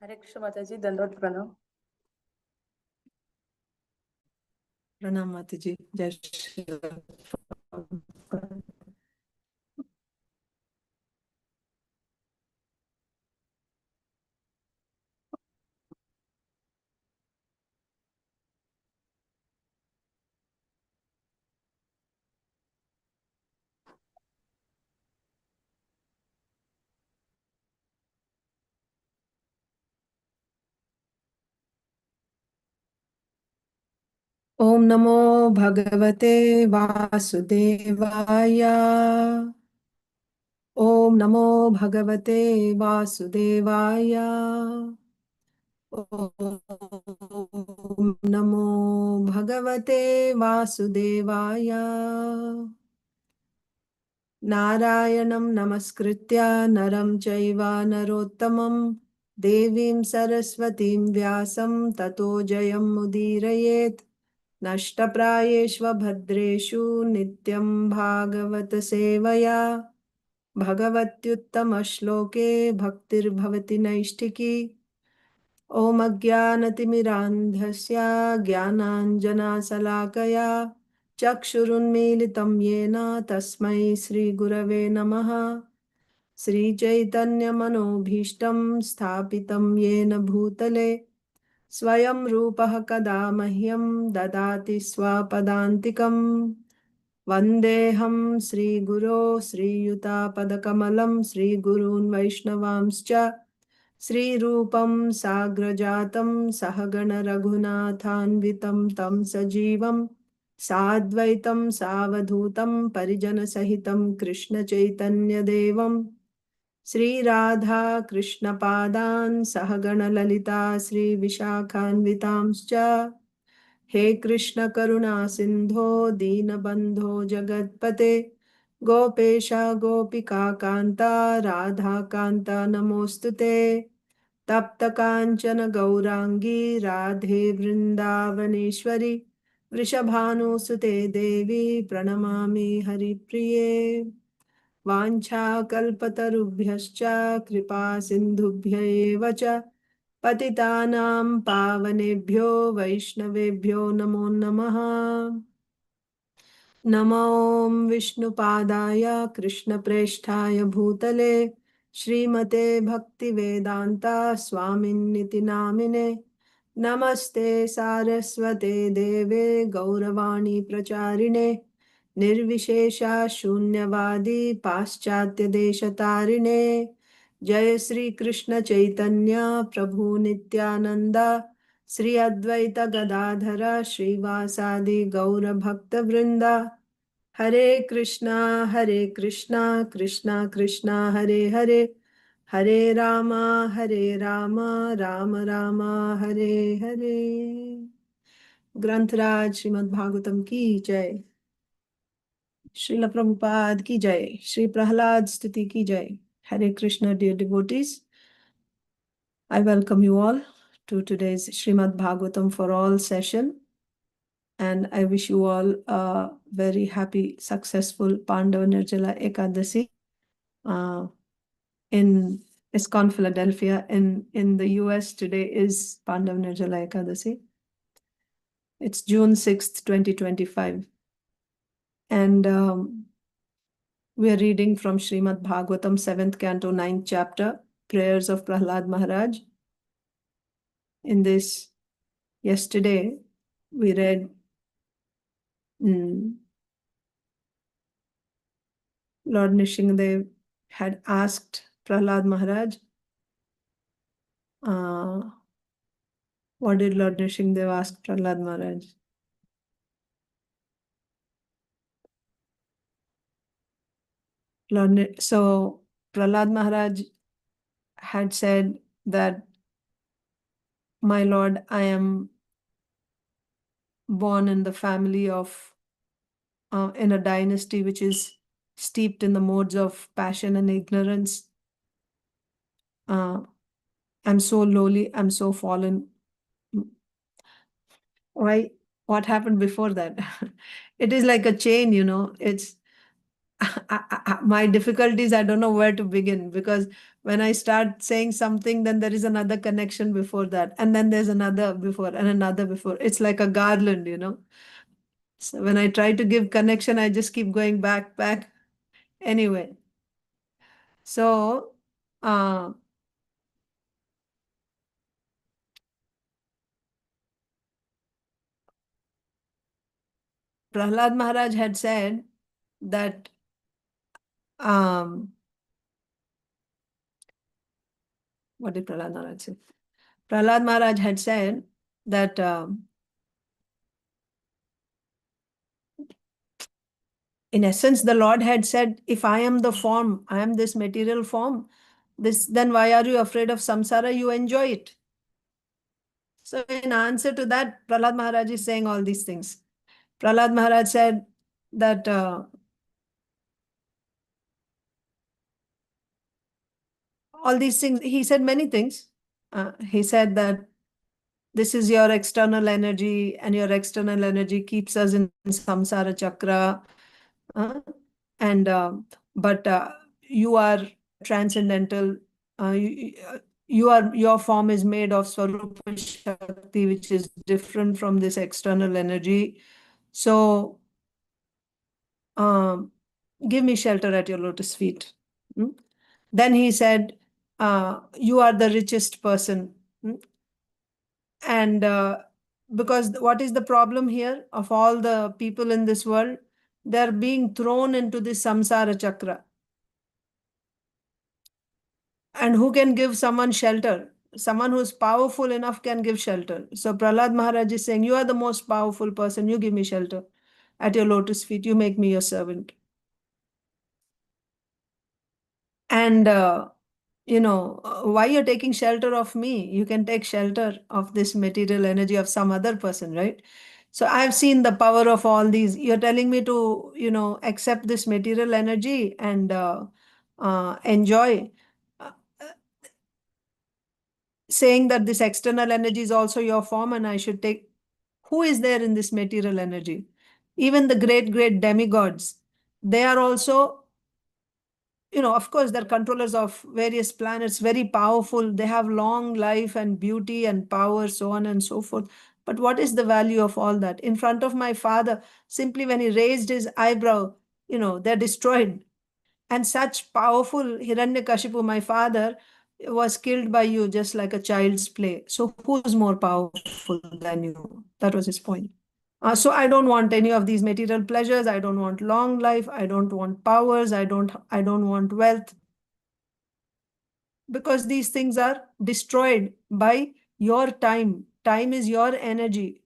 हरे कृष्ण माताजी, दंडवत प्रणाम। प्रणाम माताजी, जय श्री राम। ओम नमो भगवते वासुदेवाय। ओम नमो भगवते वासुदेवाय। ओम नमो भगवते वासुदेवाय। नारायणं नमस्कृत्य नरं चैव नरोत्तमं देवीं सरस्वतीं व्यासं ततो जयमुदीरयेत्। नष्टप्रायेष्व भद्रेषु नित्यं भागवत सेवया भगवत्युत्तमश्लोके भक्तिर्भवति नैष्ठिकी। ॐ अज्ञानतिमिरान्धस्य ज्ञानाञ्जनशलाकया चक्षुरुन्मीलितं येन तस्मै श्रीगुरवे नमः। श्रीचैतन्यमनोभीष्टं स्थापितं येन भूतले स्वयं रूपः कदा मह्यं ददाति स्वपदान्तिकं। वन्देऽहं श्रीगुरो श्रीयुतापदकमलं श्रीगुरून् वैष्णवांश्च श्रीरूपं साग्रजातं सहगण रघुनाथान्वितं तं सजीवं साद्वैतं सावधूतं परिजनसहितं कृष्णचैतन्यदेवं श्रीराधा कृष्णपादान् सहगण ललिता श्रीविशाखान्वितांश्च। हे कृष्ण करुणा सिन्धो दीनबन्धो जगत्पते गोपेश गोपिका कान्ता राधा कान्ता नमोऽस्तुते। तप्त काञ्चन गौरांगी राधे वृन्दावनेश्वरी वृषभानुसुते देवी प्रणमामि हरिप्रिये। वाञ्छाकल्पतरुभ्यश्च कृपा सिन्धुभ्य एव च पतितानां पावनेभ्यो वैष्णवेभ्यो नमो नमः। नमो विष्णुपादाय कृष्णप्रेष्ठाय भूतले श्रीमते भक्तिवेदान्ता स्वामिन्निति नामिने। नमस्ते सारस्वते देवे गौरवाणी प्रचारिणे निर्विशेषा शून्यवादी पाश्चात्य देशतारिणे। जय श्री कृष्ण चैतन्य प्रभु नित्यानंद श्री अद्वैत गदाधर श्रीवासादि गौर भक्त वृंदा। हरे कृष्णा कृष्णा कृष्णा हरे हरे हरे राम राम राम हरे हरे। ग्रंथराज श्रीमद् भागवतम की जय। Srila Prabhupada ki jai. Shri Prahlad Stuti ki jai. Hare Krishna, dear devotees. I welcome you all to today's Srimad Bhagavatam for All session. And I wish you all a very happy, successful Pandava Nirjala Ekadasi in ISKCON Philadelphia. In the US today is Pandava Nirjala Ekadasi. It's June 6th, 2025. And we are reading from Srimad Bhagavatam, 7th canto, 9th chapter, prayers of Prahlad Maharaj. In this, yesterday, we read Lord Nrsimhadev had asked Prahlad Maharaj, what did Lord Nrsimhadev ask Prahlad Maharaj? So Prahlad Maharaj had said that, my Lord, I am born in the family of, in a dynasty which is steeped in the modes of passion and ignorance. I'm so lowly, I'm so fallen. Why? What happened before that? It is like a chain, you know. It's my difficulties, I don't know where to begin, because when I start saying something, then there is another connection before that, and then there's another before and another before. It's like a garland, you know. So when I try to give connection, I just keep going back. Anyway, so uh, Prahlad Maharaj had said that what did Prahlad Maharaj say? Prahlad Maharaj had said that in essence, the Lord had said, if I am the form, I am this material form, then why are you afraid of samsara? You enjoy it. So in answer to that, Prahlad Maharaj is saying all these things. Prahlad Maharaj said that all these things, he said many things. He said that this is your external energy, and your external energy keeps us in samsara chakra. And but you are transcendental. Your form is made of Swarupa Shakti, which is different from this external energy. So give me shelter at your lotus feet. Then he said, you are the richest person. And because what is the problem here of all the people in this world? They're being thrown into this samsara chakra. And who can give someone shelter? Someone who's powerful enough can give shelter. So Prahlad Maharaj is saying, you are the most powerful person. You give me shelter at your lotus feet. You make me your servant. And, why you're taking shelter of me? You can take shelter of this material energy of some other person, right? So I've seen the power of all these. You're telling me to, accept this material energy and enjoy. Saying that this external energy is also your form and I should take. Who is there in this material energy? Even the great demigods, they are also, of course, they're controllers of various planets, very powerful. They have long life and beauty and power, so on and so forth. But what is the value of all that? In front of my father, simply when he raised his eyebrow, they're destroyed. And such powerful Hiranyakashipu, my father, was killed by you just like a child's play. So who's more powerful than you? That was his point. So I don't want any of these material pleasures. I don't want long life. I don't want powers. I don't want wealth. Because these things are destroyed by your time. Time is your energy.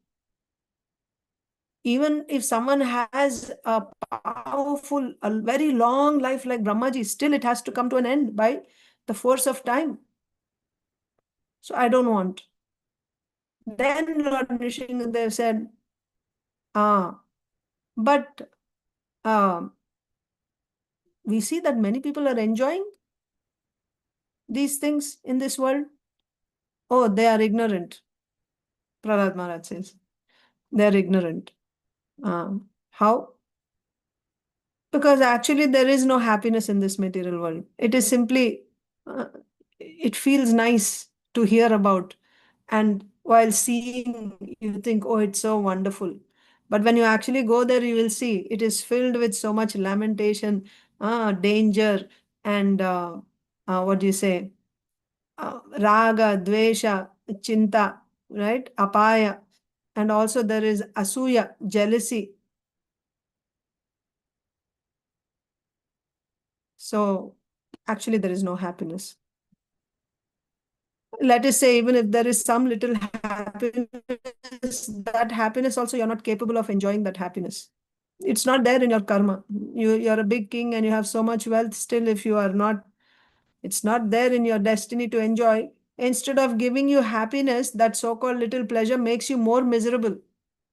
Even if someone has a powerful, a very long life like Brahmaji, still it has to come to an end by the force of time. So I don't want. Then Lord Nrsimhadev said, but we see that many people are enjoying these things in this world. Oh, they are ignorant. Prahlad Maharaj says, they are ignorant. How? Because actually there is no happiness in this material world. It is simply, it feels nice to hear about. And while seeing, you think, oh, it's so wonderful. But when you actually go there, you will see it is filled with so much lamentation, danger, and what do you say? Raga, dvesha, chinta, right? Apaya. And also there is asuya, jealousy. So actually there is no happiness. Let us say, even if there is some little happiness, that happiness also you're not capable of enjoying that happiness. It's not there in your karma. You're a big king and you have so much wealth. Still, if you are not, it's not there in your destiny to enjoy. Instead of giving you happiness, that so-called little pleasure makes you more miserable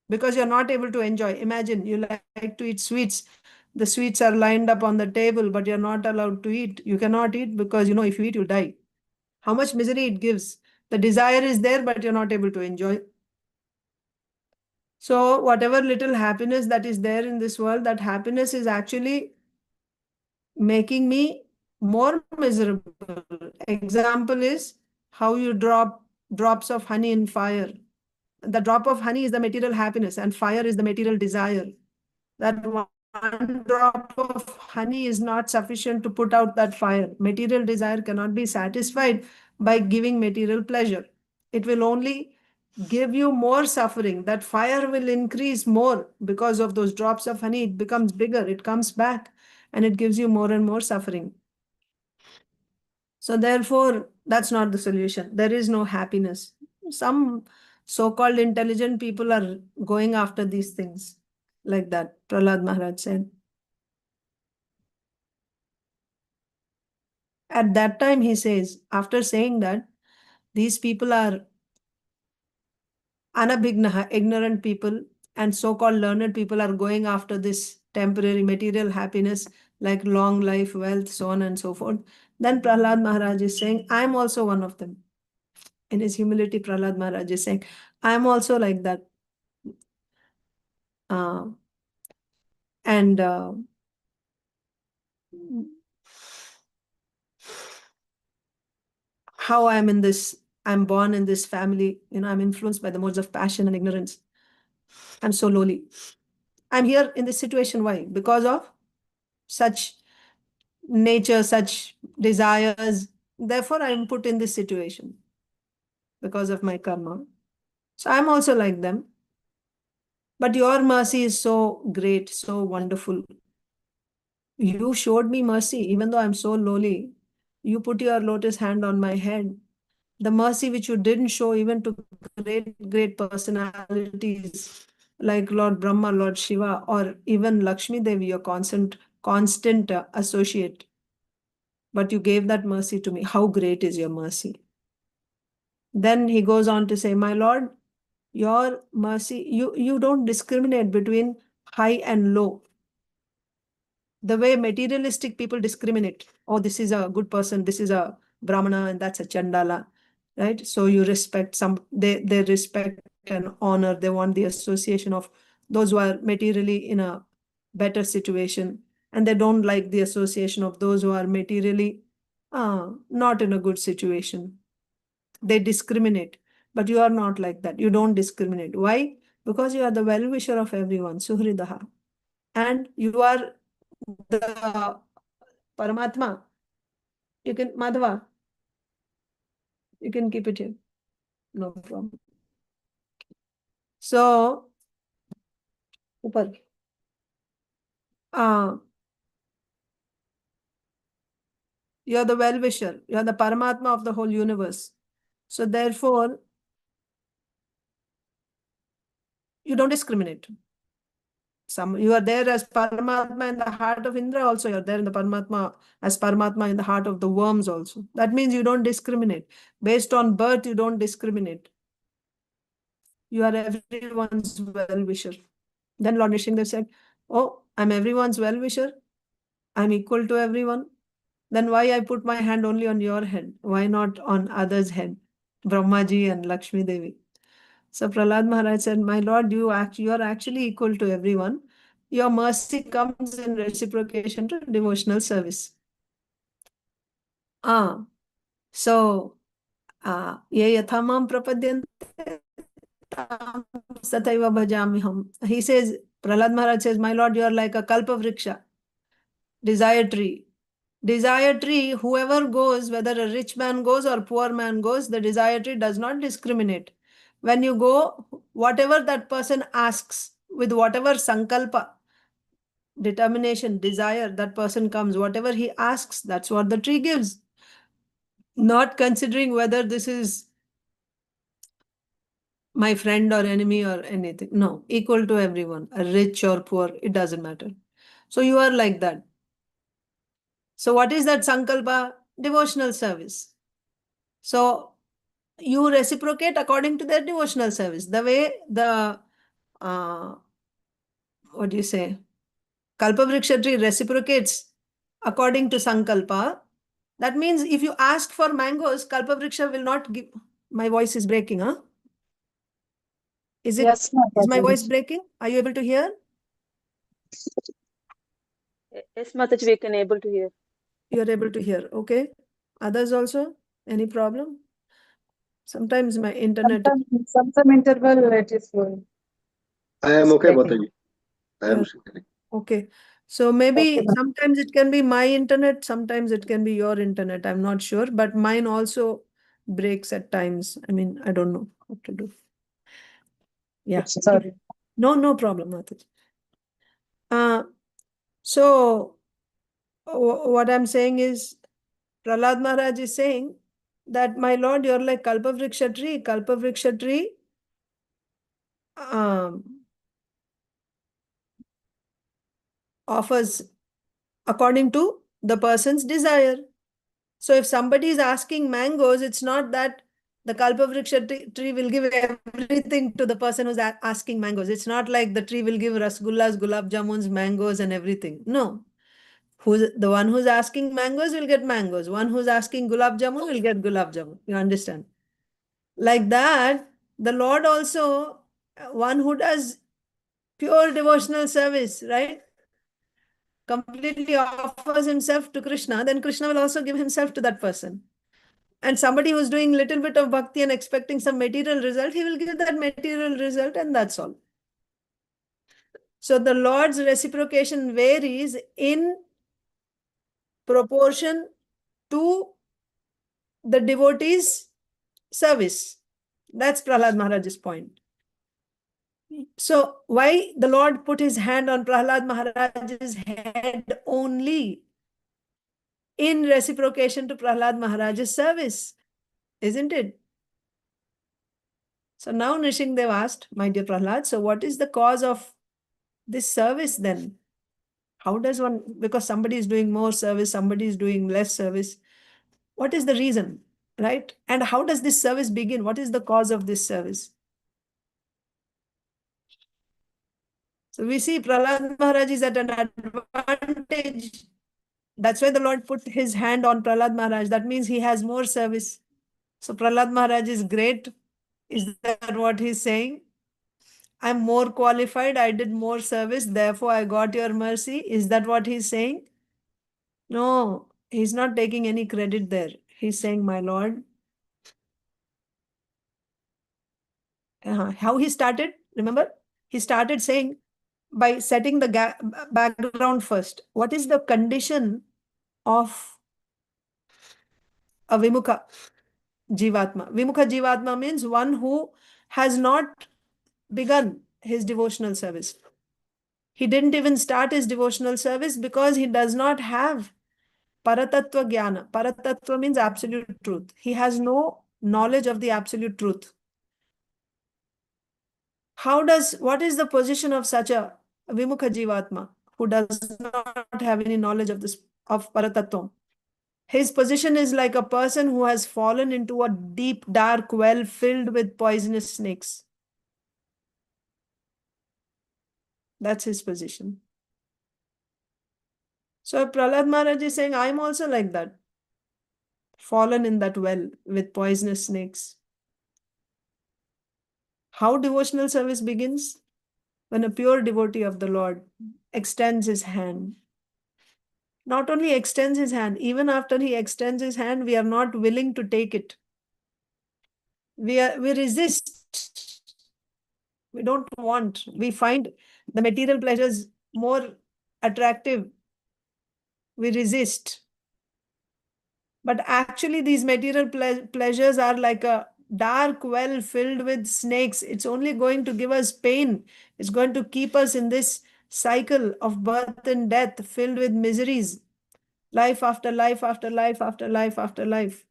because you're not able to enjoy. Imagine you like to eat sweets. The sweets are lined up on the table, but you're not allowed to eat. You cannot eat because, if you eat, you'll die. How much misery it gives. The desire is there, but you're not able to enjoy. So whatever little happiness that is there in this world, that happiness is actually making me more miserable. Example is how you drop drops of honey in fire. The drop of honey is the material happiness and fire is the material desire. That one drop of honey is not sufficient to put out that fire. Material desire cannot be satisfied by giving material pleasure. It will only give you more suffering. That fire will increase more because of those drops of honey. It becomes bigger, it comes back, and it gives you more and more suffering. So therefore, that's not the solution. There is no happiness. Some so-called intelligent people are going after these things like that, Prahlad Maharaj said. At that time, he says, after saying that, these people are anabhignaha, ignorant people, and so-called learned people are going after this temporary material happiness like long life, wealth, so on and so forth. Then Prahlad Maharaj is saying, I am also one of them. In his humility, Prahlad Maharaj is saying, I am also like that. And how I'm in this, I'm born in this family, I'm influenced by the modes of passion and ignorance. I'm so lowly. I'm here in this situation. Why? Because of such nature, such desires. Therefore, I'm put in this situation because of my karma. So I'm also like them. But your mercy is so great, so wonderful. You showed me mercy, even though I'm so lowly. You put your lotus hand on my head. The mercy which you didn't show even to great personalities like Lord Brahma, Lord Shiva, or even Lakshmi Devi, your constant associate. But you gave that mercy to me. How great is your mercy? Then he goes on to say, my Lord, your mercy, you don't discriminate between high and low. The way materialistic people discriminate. Oh, this is a good person, this is a Brahmana, and that's a Chandala. Right? So you respect they respect and honor. They want the association of those who are materially in a better situation. And they don't like the association of those who are materially not in a good situation. They discriminate. But you are not like that. You don't discriminate. Why? Because you are the well-wisher of everyone, Suhridaha. And you are the Paramatma. You can, Madhava, you can keep it here. No problem. So, upar. You are the well-wisher. You are the Paramatma of the whole universe. So therefore, you don't discriminate. You are there as Paramatma in the heart of Indra also. You are there in the Paramatma as Paramatma in the heart of the worms also. That means you don't discriminate. Based on birth, you don't discriminate. You are everyone's well-wisher. Then Lord Nrsimhadev said, oh, I'm everyone's well-wisher. I'm equal to everyone. Then why I put my hand only on your head? Why not on others' head? Brahmaji and Lakshmi Devi. So Prahlad Maharaj said, my Lord, you are actually equal to everyone. Your mercy comes in reciprocation to devotional service. So, ye yathamam prapadyante sataiva bhajamiham. He says, Prahlad Maharaj says, my Lord, you are like a kalpa vriksha, desire tree. Desire tree, whoever goes, whether a rich man goes or poor man goes, the desire tree does not discriminate. When you go, whatever that person asks, with whatever sankalpa, determination, desire, that person comes, whatever he asks, that's what the tree gives. Not considering whether this is my friend or enemy or anything. No, equal to everyone, rich or poor, it doesn't matter. So you are like that. So what is that sankalpa? Devotional service. So you reciprocate according to their devotional service. The way the, what do you say, Kalpavriksha tree reciprocates according to Sankalpa. That means if you ask for mangoes, Kalpavriksha will not give. My voice is breaking, huh? Is my voice breaking? Are you able to hear? Yes, Mataji, we can able to hear. You're able to hear, okay? Others also? Any problem? Sometimes my internet. Some interval it is going. I am okay, Mataji. I am Okay. So maybe Okay. sometimes it can be my internet, sometimes it can be your internet. I'm not sure, but mine also breaks at times. I mean, I don't know what to do. Yeah. Sorry. No problem, Mataji. So what I'm saying is, Prahlad Maharaj is saying that, my Lord, you're like Kalpavriksha tree. Kalpavriksha tree offers according to the person's desire. So if somebody is asking mangoes, it's not that the Kalpavriksha tree will give everything to the person who's asking mangoes. It's not like the tree will give rasgullas, gulab jamuns, mangoes and everything. No. The one who's asking mangoes will get mangoes. One who's asking gulab jamun will get gulab jamun. You understand? Like that, the Lord also, one who does pure devotional service, right? Completely offers himself to Krishna, then Krishna will also give himself to that person. And somebody who's doing little bit of bhakti and expecting some material result, he will give that material result, and that's all. So the Lord's reciprocation varies in proportion to the devotee's service. That's Prahlad Maharaj's point. So why the Lord put his hand on Prahlad Maharaj's head only? In reciprocation to Prahlad Maharaj's service, isn't it? So now Nrsimhadev asked, my dear Prahlad, so what is the cause of this service then? How does one, because somebody is doing more service, somebody is doing less service. What is the reason, right? And how does this service begin? What is the cause of this service? So we see Prahlad Maharaj is at an advantage. That's why the Lord put his hand on Prahlad Maharaj. That means he has more service. So Prahlad Maharaj is great. Is that what he's saying? I'm more qualified. I did more service. Therefore, I got your mercy. Is that what he's saying? No, he's not taking any credit there. He's saying, my Lord. How he started? Remember? He started saying, by setting the background first. What is the condition of a Vimukha Jivatma? Vimukha Jivatma means one who has not begun his devotional service. He didn't even start his devotional service because he does not have Paratattva Jnana. Paratattva means absolute truth. He has no knowledge of the absolute truth. What is the position of such a Vimukha Jivatma who does not have any knowledge of Paratattva? His position is like a person who has fallen into a deep, dark well filled with poisonous snakes. That's his position. So Prahlad Maharaj is saying, I'm also like that. Fallen in that well with poisonous snakes. How devotional service begins? When a pure devotee of the Lord extends his hand. Not only extends his hand, even after he extends his hand, we are not willing to take it. We resist. We don't want. We find the material pleasures more attractive. We resist. But actually, these material pleasures are like a dark well filled with snakes. It's only going to give us pain. It's going to keep us in this cycle of birth and death filled with miseries. Life after life after life after life after life.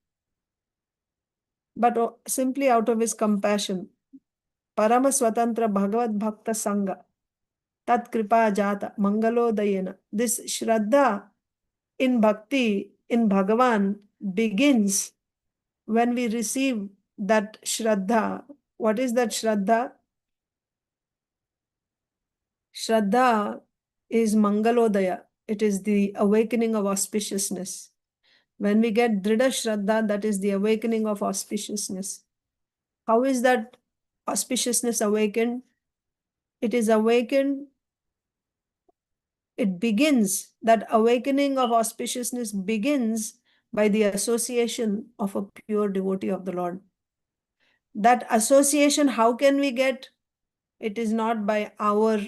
But simply out of his compassion. Parama Swatantra Bhagavad Bhakta Sangha. Tat Kripa Jata Mangalodayena. This Shraddha in Bhakti, in Bhagavan, begins when we receive that Shraddha. What is that Shraddha? Shraddha is Mangalodaya. It is the awakening of auspiciousness. When we get Dhrida Shraddha, that is the awakening of auspiciousness. How is that auspiciousness awakened? It is awakened it begins, that awakening of auspiciousness begins by the association of a pure devotee of the Lord. That association, how can we get? It is not by our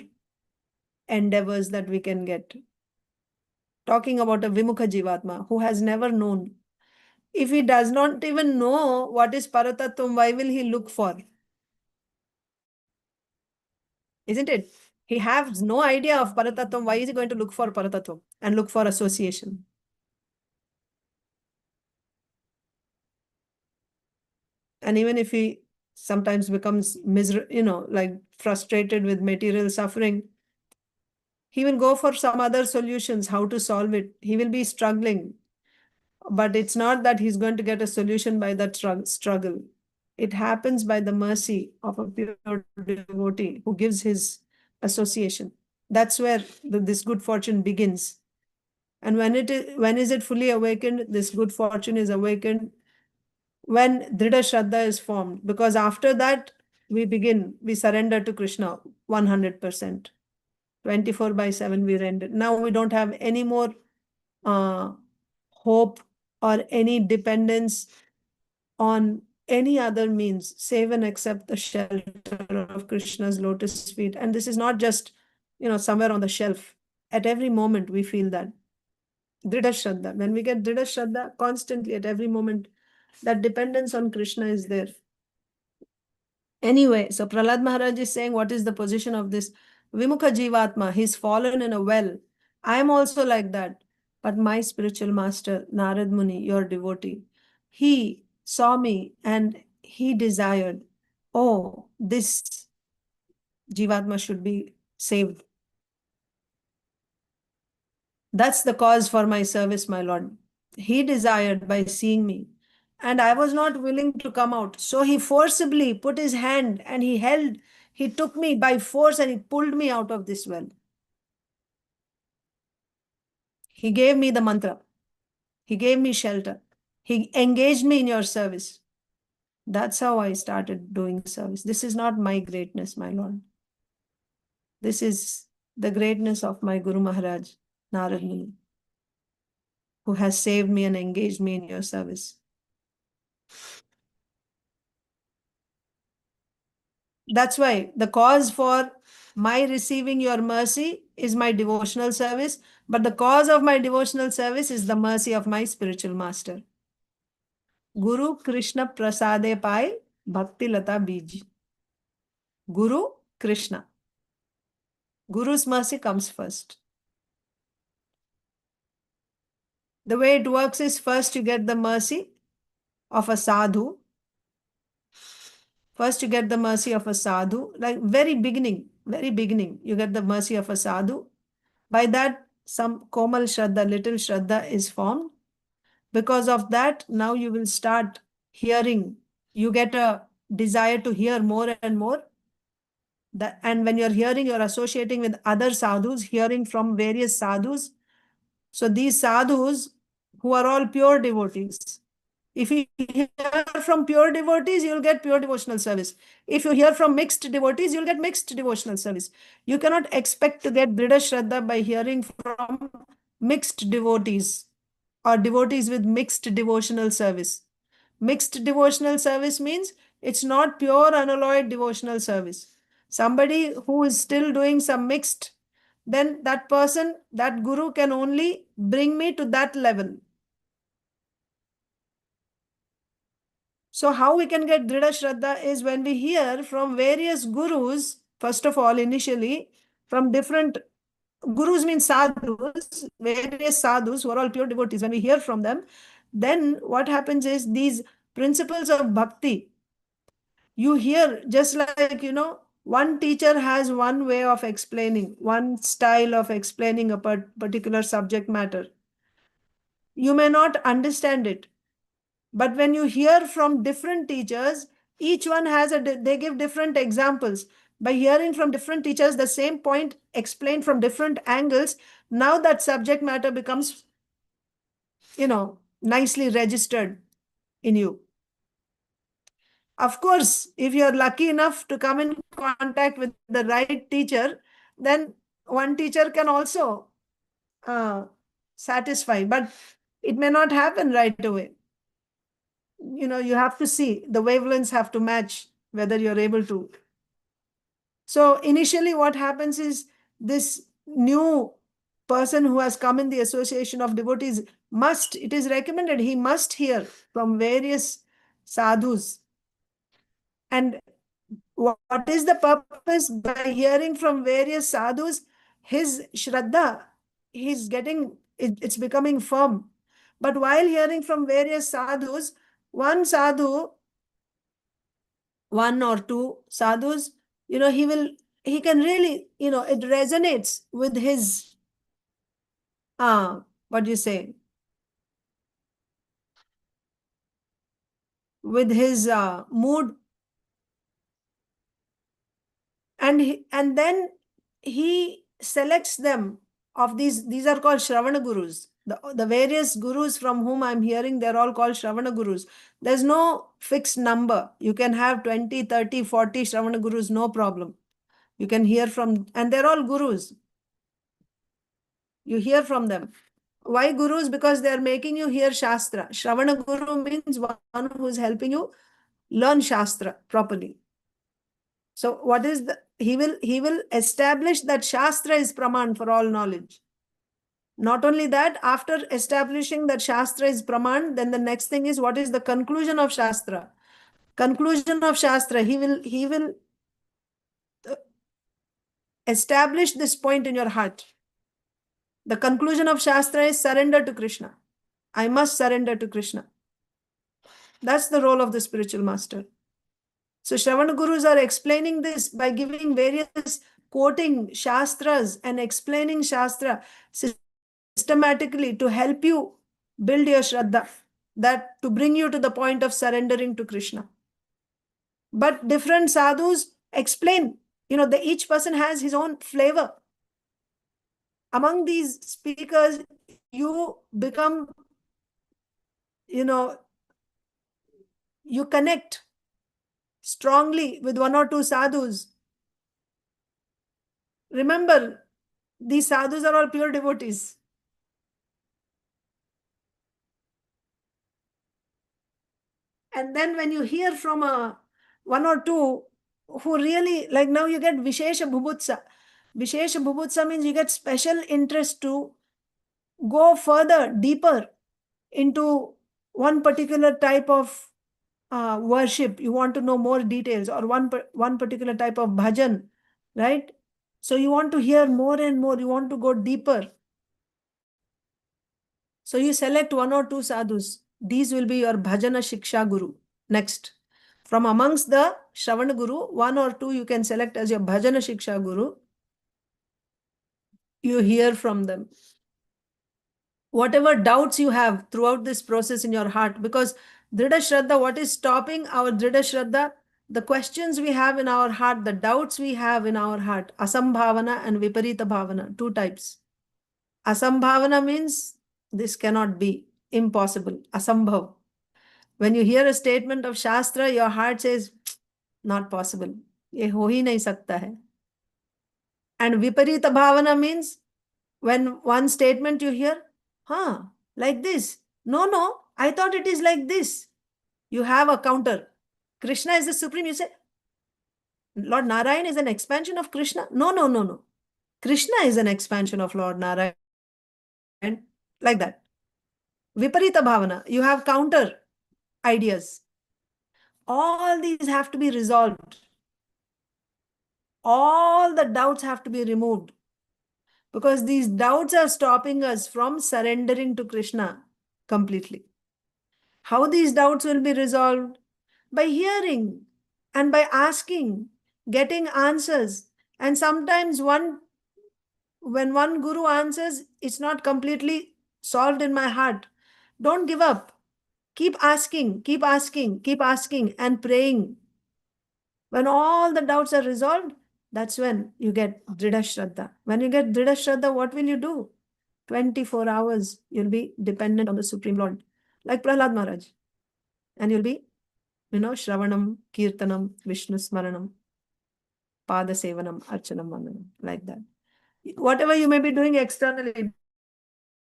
endeavors that we can get. Talking about a Vimukha Jivatma who has never known. If he does not even know what is Paratattvam, why will he look for? Isn't it? He has no idea of Paratattvam. Why is he going to look for Paratattvam and look for association? And even if he sometimes becomes miserable, like frustrated with material suffering, he will go for some other solutions, how to solve it. He will be struggling. But it's not that he's going to get a solution by that struggle. It happens by the mercy of a pure devotee who gives his association. That's where this good fortune begins. And when is it fully awakened? This good fortune is awakened when Dhrida Shraddha is formed. Because after that, we surrender to Krishna 100%. 24/7 we render. Now we don't have any more hope or any dependence on any other means, save and except the shelter of Krishna's lotus feet. And this is not just, somewhere on the shelf. At every moment we feel that. Dhrida Shraddha. When we get Dhrida Shraddha, constantly at every moment, that dependence on Krishna is there. Anyway, so Prahlad Maharaj is saying, what is the position of this Vimukha Jivatma? He's fallen in a well. I am also like that. But my spiritual master, Narad Muni, your devotee, he saw me and he desired, oh, this Jivatma should be saved. That's the cause for my service, my Lord. He desired by seeing me. And I was not willing to come out. So he forcibly put his hand and he took me by force and he pulled me out of this well. He gave me the mantra. He gave me shelter. He engaged me in your service. That's how I started doing service. This is not my greatness, my Lord. This is the greatness of my Guru Maharaj, Narad Muni, who has saved me and engaged me in your service. That's why the cause for my receiving your mercy is my devotional service, but the cause of my devotional service is the mercy of my spiritual master. Guru Krishna Prasade Pai Bhakti Lata Bij. Guru Krishna. Guru's mercy comes first. The way it works is first you get the mercy of a sadhu. First you get the mercy of a sadhu, like very beginning, you get the mercy of a sadhu. By that, some komal shraddha, little shraddha is formed. Because of that, now you will start hearing. You get a desire to hear more and more. And when you're hearing, you're associating with other sadhus, hearing from various sadhus. So these sadhus, who are all pure devotees, if you hear from pure devotees, you'll get pure devotional service. If you hear from mixed devotees, you'll get mixed devotional service. You cannot expect to get Dhrida Shraddha by hearing from mixed devotees or devotees with mixed devotional service. Mixed devotional service means it's not pure unalloyed devotional service. Somebody who is still doing some mixed, then that person, that guru can only bring me to that level. So how we can get Dhrida Shraddha is when we hear from various gurus, first of all, initially, from different gurus means sadhus, various sadhus who are all pure devotees. When we hear from them, then what happens is these principles of bhakti, you hear just like, one teacher has one way of explaining, one style of explaining a particular subject matter. You may not understand it. But when you hear from different teachers, each one they give different examples. By hearing from different teachers, the same point explained from different angles, now that subject matter becomes, nicely registered in you. Of course, if you're lucky enough to come in contact with the right teacher, then one teacher can also satisfy, but it may not happen right away. You have to see, the wavelengths have to match whether you're able to. So initially what happens is, this new person who has come in the association of devotees it is recommended, he must hear from various sadhus. And what is the purpose? By hearing from various sadhus, his shraddha, it's becoming firm. But while hearing from various sadhus, one sadhu, one or two sadhus, he can really, it resonates with his, what do you say? With his mood. And then he selects them of these are called Shravana Gurus. The various gurus from whom I'm hearing, they're all called Shravana Gurus. There's no fixed number. You can have 20, 30, 40 Shravana Gurus, no problem. You can hear from, and they're all gurus. You hear from them. Why gurus? Because they're making you hear Shastra. Shravana Guru means one who's helping you learn Shastra properly. So what is he will establish that Shastra is Praman for all knowledge. Not only that, after establishing that Shastra is Praman, then the next thing is, what is the conclusion of Shastra? Conclusion of Shastra, he will establish this point in your heart. The conclusion of Shastra is surrender to Krishna. I must surrender to Krishna. That's the role of the spiritual master. So Shravana Gurus are explaining this by giving various, quoting Shastras and explaining Shastra systematically to help you build your Shraddha, that to bring you to the point of surrendering to Krishna. But different sadhus explain, each person has his own flavor. Among these speakers, you become, you connect strongly with one or two sadhus. Remember, these sadhus are all pure devotees. And then when you hear from one or two who really, like now you get Vishesha Bhubutsa. Vishesha Bhubutsa means you get special interest to go further, deeper into one particular type of worship. You want to know more details, or one particular type of bhajan, right? So you want to hear more and more. You want to go deeper. So you select one or two sadhus. These will be your bhajana shiksha guru. Next, from amongst the Shravana Guru, one or two you can select as your bhajana shiksha guru. You hear from them whatever doubts you have throughout this process in your heart, because Dhrida Shraddha, what is stopping our Dhrida Shraddha? The questions we have in our heart, the doubts we have in our heart, asambhavana and viparita bhavana, two types. Asambhavana means this cannot be, impossible, asambhav. When you hear a statement of Shastra, your heart says, not possible, ye ho hi nahi sakta hai. And viparita bhavana means, when one statement you hear, like this. No, I thought it is like this. You have a counter. Krishna is the supreme. You say, Lord Narayan is an expansion of Krishna. No. Krishna is an expansion of Lord Narayan. Like that. Viparita bhavana. You have counter ideas. All these have to be resolved. All the doubts have to be removed. Because these doubts are stopping us from surrendering to Krishna completely. How these doubts will be resolved? By hearing and by asking, getting answers. And sometimes when one guru answers, it's not completely solved in my heart. Don't give up. Keep asking and praying. When all the doubts are resolved, that's when you get Dhrida Shraddha. When you get Dhrida Shraddha, what will you do? 24 hours, you'll be dependent on the Supreme Lord. Like Prahlad Maharaj. And you'll be, Shravanam, Kirtanam, Vishnu Smaranam, Pada Sevanam, Archanam Vandanam. Like that. Whatever you may be doing externally,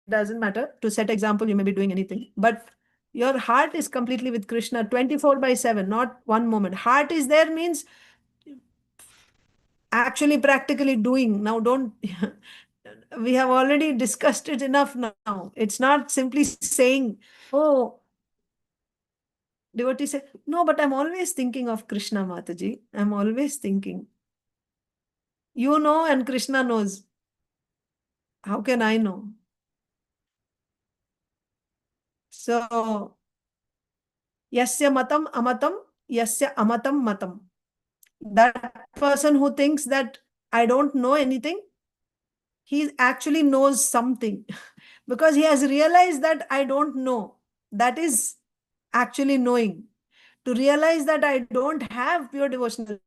doesn't matter. To set example, you may be doing anything. But your heart is completely with Krishna 24/7, not one moment. Heart is there means actually practically doing. Now don't, we have already discussed it enough now. It's not simply saying, oh, devotee say, no, but I'm always thinking of Krishna, Mataji. I'm always thinking. You know and Krishna knows. How can I know? So, yasya matam amatam, yasya amatam matam. That person who thinks that I don't know anything, he actually knows something because he has realized that I don't know. That is actually knowing. To realize that I don't have pure devotional.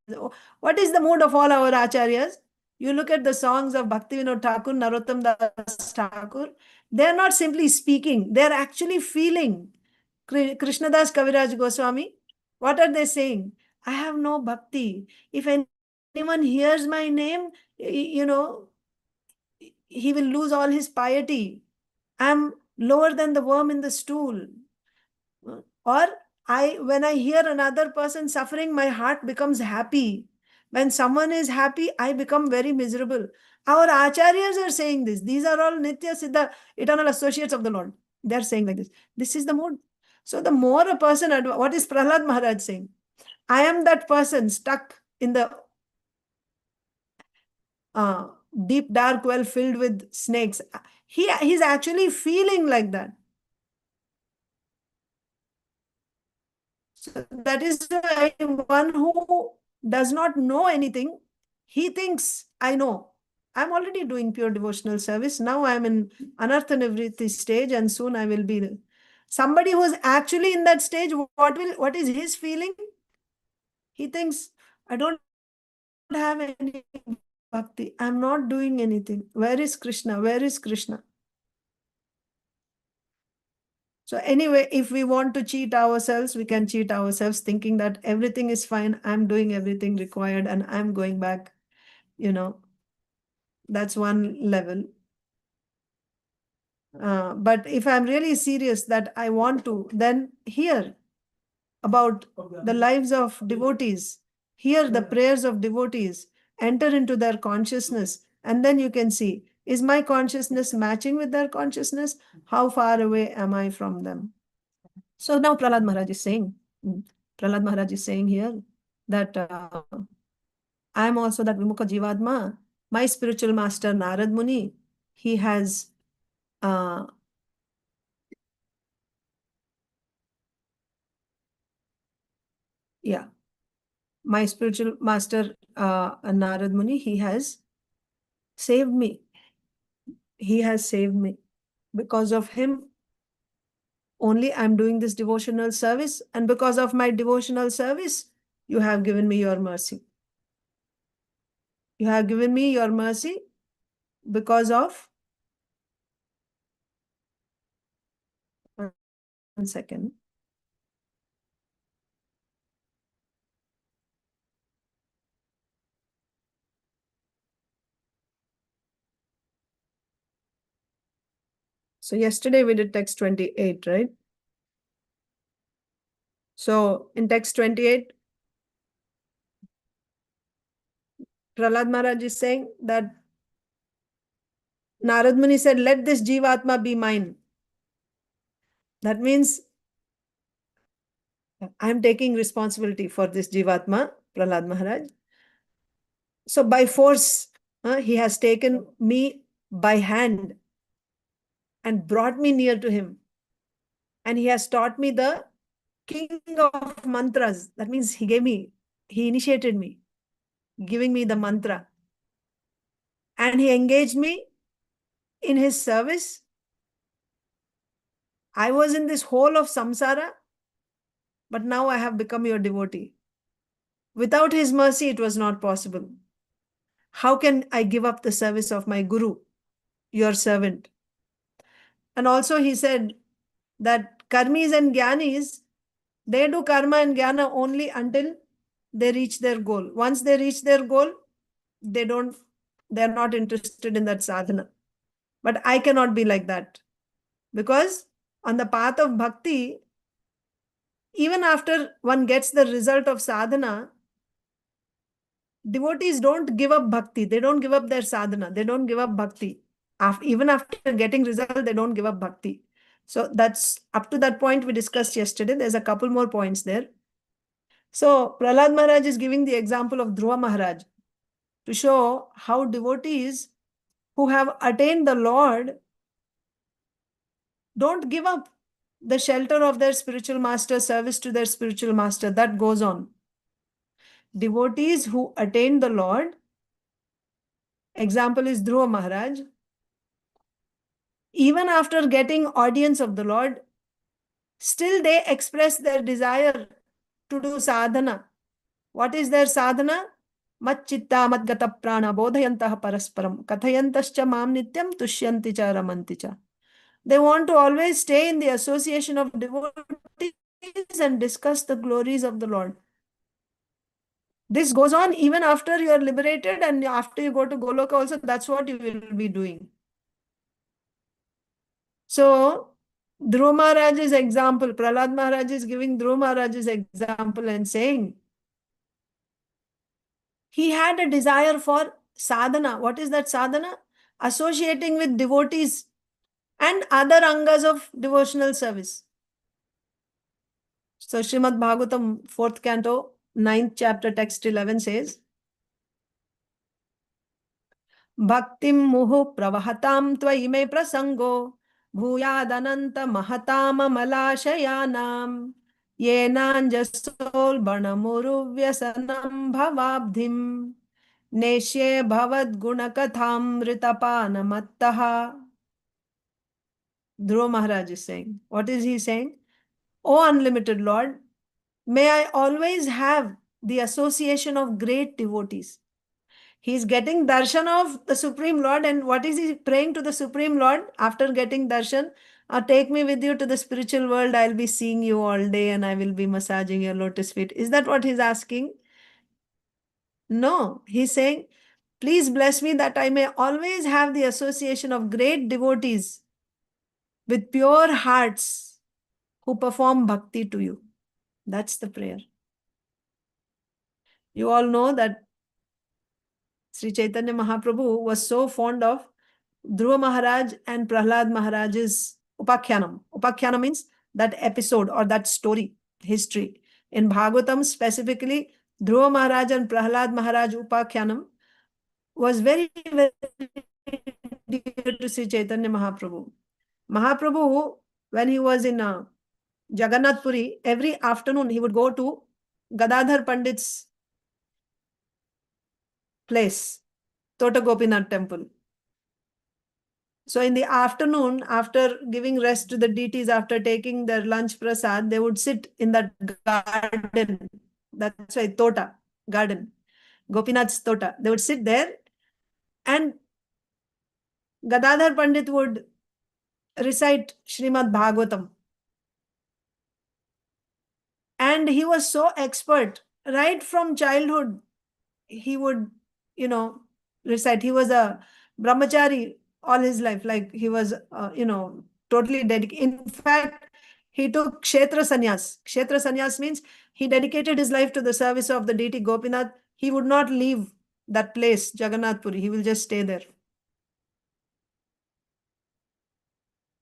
What is the mood of all our acharyas? You look at the songs of Bhaktivinoda Thakur, Narottam Das Thakur, they are not simply speaking, they are actually feeling. Krishnadas Kaviraj Goswami, what are they saying? I have no bhakti. If anyone hears my name, you know, he will lose all his piety. I'm lower than the worm in the stool. Or when I hear another person suffering, my heart becomes happy. When someone is happy, I become very miserable. Our acharyas are saying this. These are all Nitya Siddha, eternal associates of the Lord. They are saying like this. This is the mode. So the more a person, what is Prahlad Maharaj saying? I am that person stuck in the deep dark well filled with snakes. He's actually feeling like that. So that is why one who does not know anything, he thinks, I know. I'm already doing pure devotional service. Now I'm in anartha stage and soon I will be. Somebody who is actually in that stage, what is his feeling? He thinks, I don't have any bhakti. I'm not doing anything. Where is Krishna? Where is Krishna? So anyway, if we want to cheat ourselves, we can cheat ourselves thinking that everything is fine. I'm doing everything required and I'm going back. You know, that's one level. But if I'm really serious that I want to, then hear about the lives of devotees, hear the prayers of devotees, enter into their consciousness, and then you can see, is my consciousness matching with their consciousness? How far away am I from them? So now Prahlad Maharaj is saying, here that I am also that Vimukha Jivadma. My spiritual master Nārad Muni, he has my spiritual master Nārad Muni, he has saved me. He has saved me. Because of him, only I'm doing this devotional service, and because of my devotional service, you have given me your mercy. You have given me your mercy because of, one second. So yesterday we did text 28, right? So in text 28, Prahlad Maharaj is saying that Nārad Muni said, let this Jivatma be mine. That means I'm taking responsibility for this Jivatma, Prahlad Maharaj. So by force, he has taken me by hand and brought me near to him. And he has taught me the king of mantras. That means he initiated me, giving me the mantra. And he engaged me in his service. I was in this hole of samsara, but now I have become your devotee. Without his mercy, it was not possible. How can I give up the service of my guru, your servant? And also he said that karmis and jnanis, they do karma and jnana only until they reach their goal. Once they reach their goal, they're not interested in that sadhana. But I cannot be like that. Because on the path of bhakti, even after one gets the result of sadhana, devotees don't give up bhakti. They don't give up their sadhana. They don't give up bhakti. Even after getting result, they don't give up bhakti. So that's up to that point we discussed yesterday. There's a couple more points there. So Prahlad Maharaj is giving the example of Dhruva Maharaj to show how devotees who have attained the Lord don't give up the shelter of their spiritual master, service to their spiritual master. That goes on. Devotees who attain the Lord, example is Dhruva Maharaj, even after getting audience of the Lord, still they express their desire to do sadhana. What is their sadhana? Mat-chitta mat-gata prana bodhayantah parasparam kathayantascha mam nityam tushyanti cha ramanti cha. They want to always stay in the association of devotees and discuss the glories of the Lord. This goes on even after you are liberated, and after you go to Goloka also, that's what you will be doing. So, Dhruva Maharaj's example, Prahlad Maharaj is giving Dhruva Maharaj's example and saying, he had a desire for sadhana. What is that sadhana? Associating with devotees and other angas of devotional service. So, Srimad Bhagavatam, 4th canto, 9th chapter, text 11 says, Bhaktim muhu pravahatam tvayi me prasango bhuyadananta mahatam amalashayanam yenanjasol banamuruvyasanam bhavabdhim neshye bhavad gunakatham ritapanamattaha. Dhruva Maharaj is saying, what is he saying? O unlimited Lord, may I always have the association of great devotees. He is getting darshan of the Supreme Lord, and what is he praying to the Supreme Lord after getting darshan? Take me with you to the spiritual world. I'll be seeing you all day and I will be massaging your lotus feet. Is that what he's asking? No, he's saying, please bless me that I may always have the association of great devotees with pure hearts who perform bhakti to you. That's the prayer. You all know that Sri Chaitanya Mahaprabhu was so fond of Dhruva Maharaj and Prahlad Maharaj's Upakyanam. Upakyanam means that episode or that story, history. In Bhagavatam specifically, Dhruva Maharaj and Prahlad Maharaj Upakyanam was very, very dear to Sri Chaitanya Mahaprabhu. Mahaprabhu, when he was in Jagannath Puri, every afternoon he would go to Gadadhar Pandit's place, Tota Gopinath temple. So in the afternoon, after giving rest to the deities, after taking their lunch prasad, they would sit in that garden. That's why Tota, garden. Gopinath's Tota. They would sit there and Gadadhar Pandit would recite Srimad Bhagavatam. And he was so expert. Right from childhood, he would, recite. He was a brahmachari all his life. Like he was, totally dedicated. In fact, he took kshetra sannyas. Kshetra sannyas means he dedicated his life to the service of the deity Gopinath. He would not leave that place, Jagannath Puri. He will just stay there.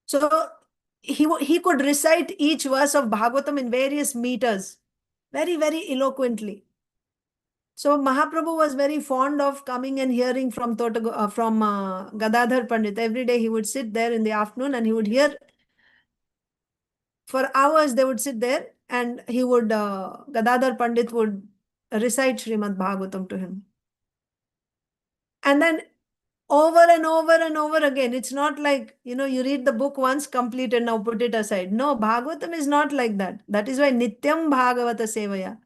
So he could recite each verse of Bhagavatam in various meters, very, very eloquently. So Mahaprabhu was very fond of coming and hearing from Gadadhar Pandit. Every day he would sit there in the afternoon and he would hear. For hours they would sit there and he would, Gadadhar Pandit would recite Srimad Bhagavatam to him. And then over and over and over again. It's not like, you read the book once, complete and now put it aside. No, Bhagavatam is not like that. That is why Nityam Bhagavata Sevaya.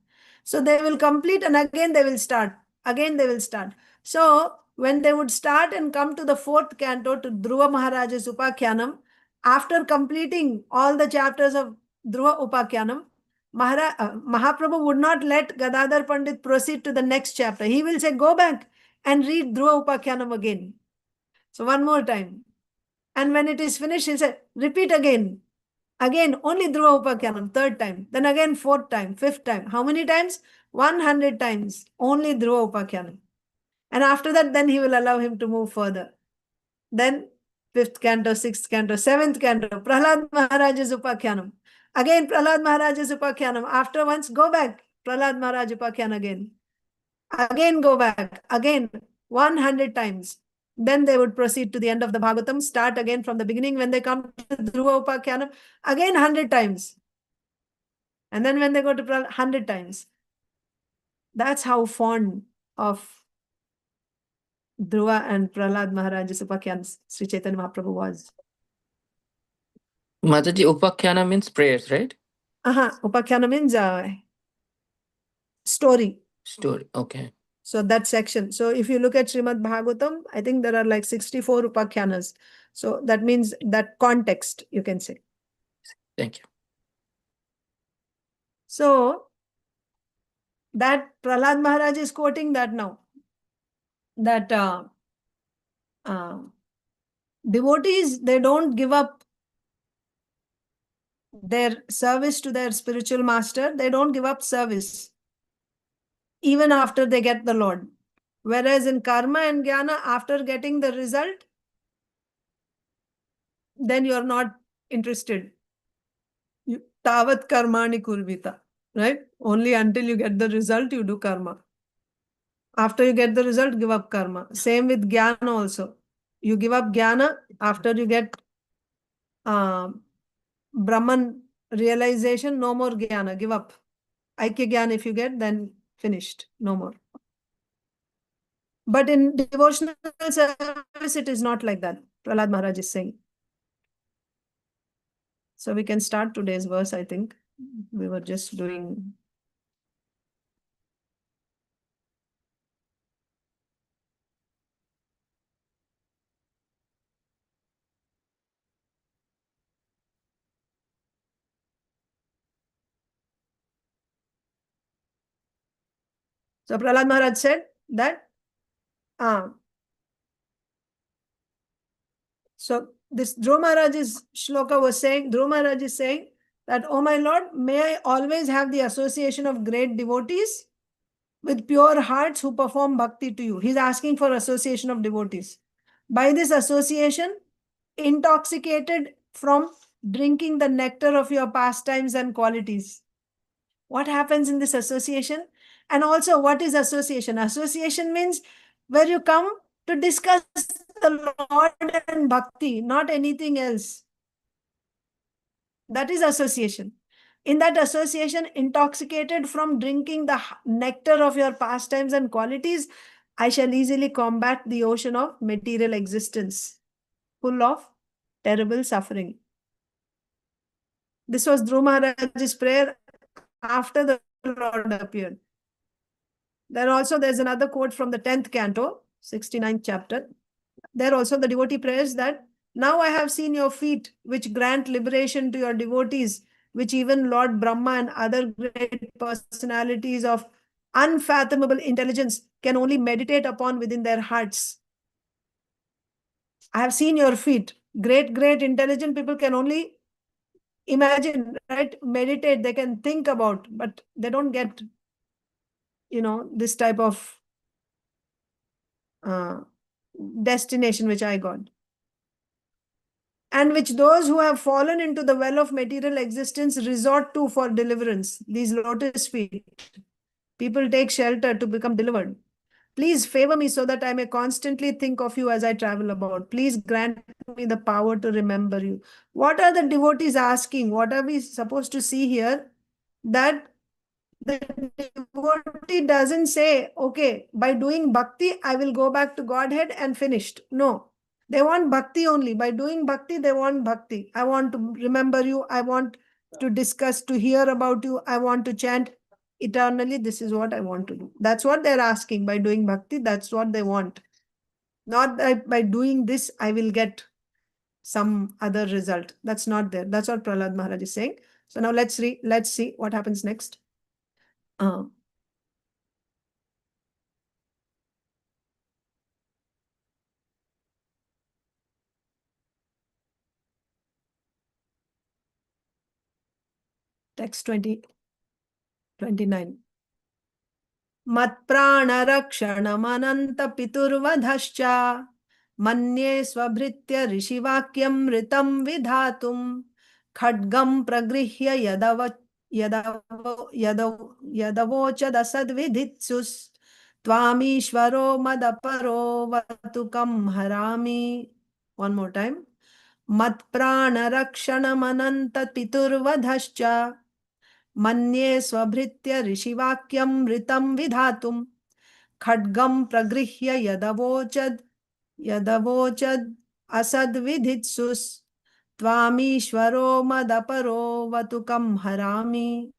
So they will complete and again they will start. Again they will start. So when they would start and come to the 4th canto to Dhruva Maharaj's Upakyanam, after completing all the chapters of Dhruva Upakyanam, Mahaprabhu would not let Gadadhar Pandit proceed to the next chapter. He will say, go back and read Dhruva Upakyanam again. So one more time. And when it is finished, he'll say, repeat again. Again, only Dhruva Upakyanam, third time. Then again, fourth time, fifth time. How many times? 100 times. Only Dhruva Upakyanam. And after that, then he will allow him to move further. Then, fifth canto, sixth canto, seventh canto, Prahlad Maharaja's Upakyanam. Again, Prahlad Maharaja's Upakyanam. After once, go back. Prahlad Maharaj Upakyan again. Again, go back. Again, 100 times. Then they would proceed to the end of the Bhagavatam, start again from the beginning. When they come to Dhruva Upakyanam, again 100 times. And then when they go to 100 times. That's how fond of Dhruva and Prahlad Maharaj's Upakyan Sri Chaitanya Mahaprabhu was. Mataji, Upakhyana means prayers, right? Upakyana means story. Story, okay. So that section. So if you look at Srimad Bhagavatam, I think there are like 64 Upakyanas. So that means that context, you can say. Thank you. So that Prahlad Maharaj is quoting that now. That devotees, they don't give up their service to their spiritual master. They don't give up service even after they get the Lord. Whereas in karma and jnana, after getting the result, then you're not interested. Tavat karmani kurvita, right? Only until you get the result, you do karma. After you get the result, give up karma. Same with jnana also. You give up jnana after you get Brahman realization, no more jnana, give up. Aikya jnana if you get, then finished, no more. But in devotional service, it is not like that. Prahlad Maharaj is saying. So we can start today's verse, I think. We were just doing. So Prahlad Maharaj said that so this Dhruva Maharaj's shloka was saying, Dhruva Maharaj is saying that, oh my Lord, may I always have the association of great devotees with pure hearts who perform bhakti to you. He's asking for association of devotees. By this association, intoxicated from drinking the nectar of your pastimes and qualities. What happens in this association? And also, what is association? Association means where you come to discuss the Lord and bhakti, not anything else. That is association. In that association, intoxicated from drinking the nectar of your pastimes and qualities, I shall easily combat the ocean of material existence, full of terrible suffering. This was Dhruva Maharaj's prayer after the Lord appeared. Then also there's another quote from the 10th canto, 69th chapter. There also the devotee prays that, now I have seen your feet, which grant liberation to your devotees, which even Lord Brahma and other great personalities of unfathomable intelligence can only meditate upon within their hearts. I have seen your feet. Great intelligent people can only imagine, right? Meditate, they can think about, but they don't get, this type of destination which I got. And which those who have fallen into the well of material existence resort to for deliverance. These lotus feet. People take shelter to become delivered. Please favor me so that I may constantly think of you as I travel about. Please grant me the power to remember you. What are the devotees asking? What are we supposed to see here? That the devotee doesn't say, okay, by doing bhakti, I will go back to Godhead and finished. No. They want bhakti only. By doing bhakti, they want bhakti. I want to remember you. I want to discuss, to hear about you. I want to chant eternally. This is what I want to do. That's what they're asking. By doing bhakti, that's what they want. Not that by doing this, I will get some other result. That's not there. That's what Prahlad Maharaj is saying. So now let's see what happens next. text 29. Matpranarakshanam manye swabhritya rishivakyam ritam vidhatum khadgam pragrihya yadavochad viditsus tvamishvaro madaparo vatukam harami. One more time. Matpranarakshanam manye swabhritya rishivakyam ritam vidhatum khadgam pragrihya yadavochad asad viditsus tvamishvaro madaparo vatukam harami.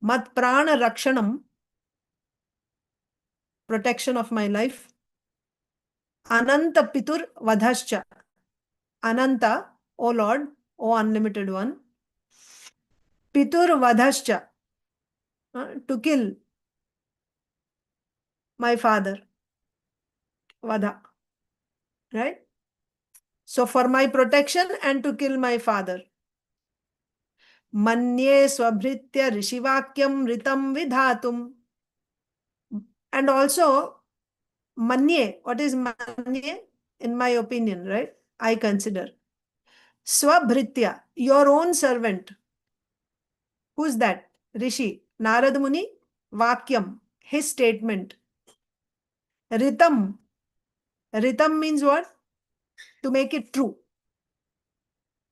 Mat prana rakshanam, protection of my life. Ananta pitur vadhascha, Ananta, O Lord, O unlimited one. Pitur vadhascha, to kill my father. Vadha. Right? So for my protection and to kill my father. Manye swabhritya rishivakyam ritam vidhatum. And also, manye, what is manye? In my opinion, right? I consider. Swabhritya, your own servant. Who's that? Rishi. Närada Muni, Vakyam, his statement. Ritam. Ritam means what? To make it true.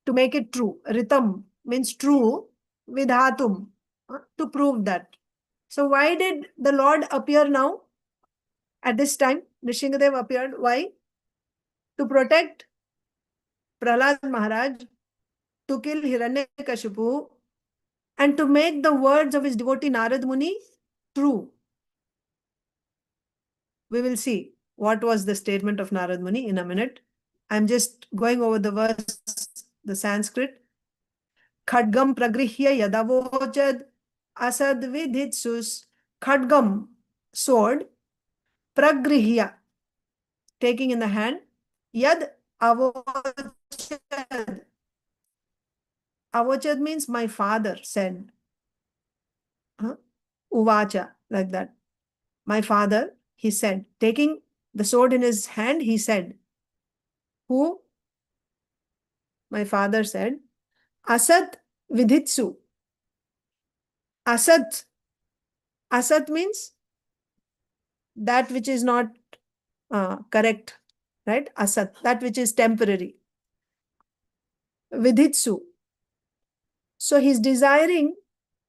To make it true. Ritam means true. Vidhatum, to prove that. So why did the Lord appear now? At this time, Nrsimhadev appeared. Why? To protect Prahlad Maharaj, to kill Hiranyakashipu, and to make the words of his devotee Nārada Muni true. We will see what was the statement of Nārada Muni in a minute. I'm just going over the verse, the Sanskrit. Khadgam pragrihya yadavochad asad viditsus. Khadgam, sword. Pragrihya, taking in the hand. Yad avochad. Avochad means my father said. Uvacha, like that. My father, he said. Taking the sword in his hand, he said. Who? My father said. Asat viditsu. Asat. Asat means that which is not correct. Right? Asat, that which is temporary. Viditsu. So he's desiring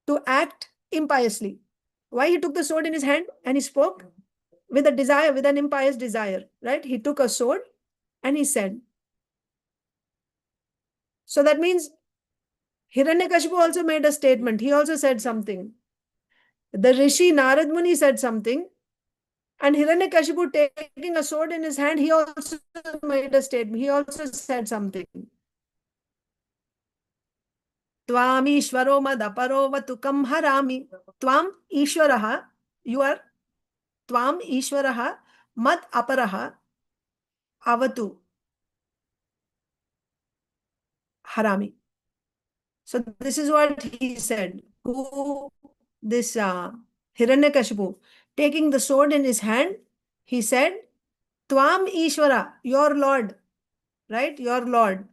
to act impiously. Why he took the sword in his hand and he spoke? With a desire, with an impious desire. Right? He took a sword and he said. So that means Hiranyakashipu also made a statement. He also said something. The Rishi Nārada Muni said something. And Hiranyakashipu taking a sword in his hand, he also made a statement. He also said something. Tvam Ishvaro madaparo vatukam harami. Tvam Ishvaraha, you are. Tvam Ishvaraha mad aparaha avatu harami. So this is what he said. Who this Hiranyakashipu, taking the sword in his hand, he said, Tvam Ishvara, your Lord, right? Your Lord.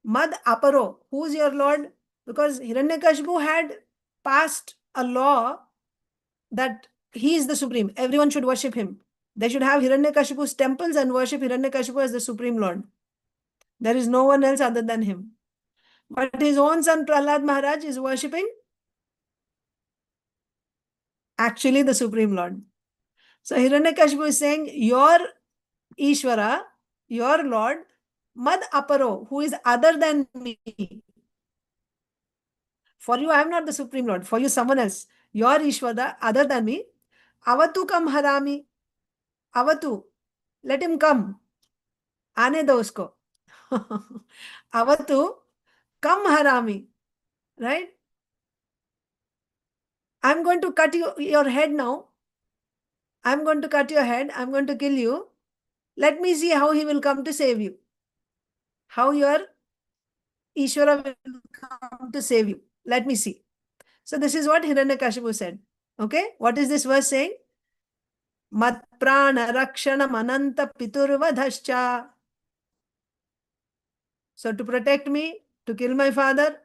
Mad aparo, who's your Lord? Because Hiranyakashipu had passed a law that he is the supreme. Everyone should worship him. They should have Hiranyakashipu's temples and worship Hiranyakashipu as the supreme Lord. There is no one else other than him. But his own son Prahlad Maharaj is worshipping actually the Supreme Lord. So Hiranyakashipu is saying, your Ishvara, your Lord, Mad Aparo, who is other than me. For you, I am not the Supreme Lord. For you, someone else. Your Ishvara, other than me. Avatu kam harami. Avatu. Let him come. Aane do usko. Avatu kam harami. Right? I'm going to cut your head now. I'm going to cut your head. I'm going to kill you. Let me see how he will come to save you. How your Ishvara will come to save you. Let me see. So this is what Hiranyakashipu said. Okay, what is this verse saying? Mat prana rakshanam ananta piturvadhascha. So to protect me, to kill my father,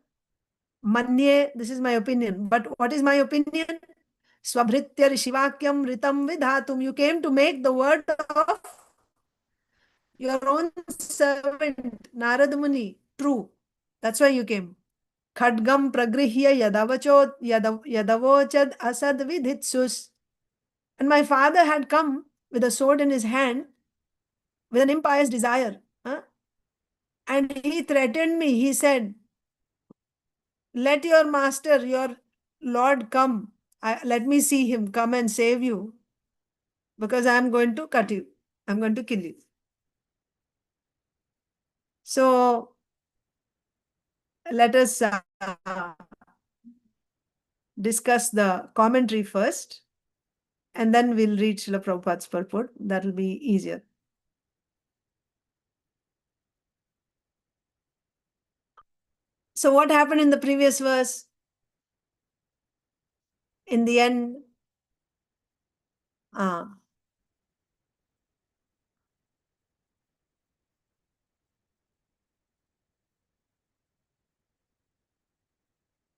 manye, this is my opinion. But what is my opinion? Swabhrityar shivakyam ritam vidhatum. You came to make the word of your own servant, Nārada Muni, true. That's why you came. Khadgam pragrihya yadavochad asad vidhitsus. And my father had come with a sword in his hand with an impious desire. And he threatened me. He said, let your master, your Lord come. Let me see him come and save you. Because I am going to cut you. I am going to kill you. So, let us discuss the commentary first. And then we'll read Srila Prabhupada's purport. That will be easier. So what happened in the previous verse? In the end,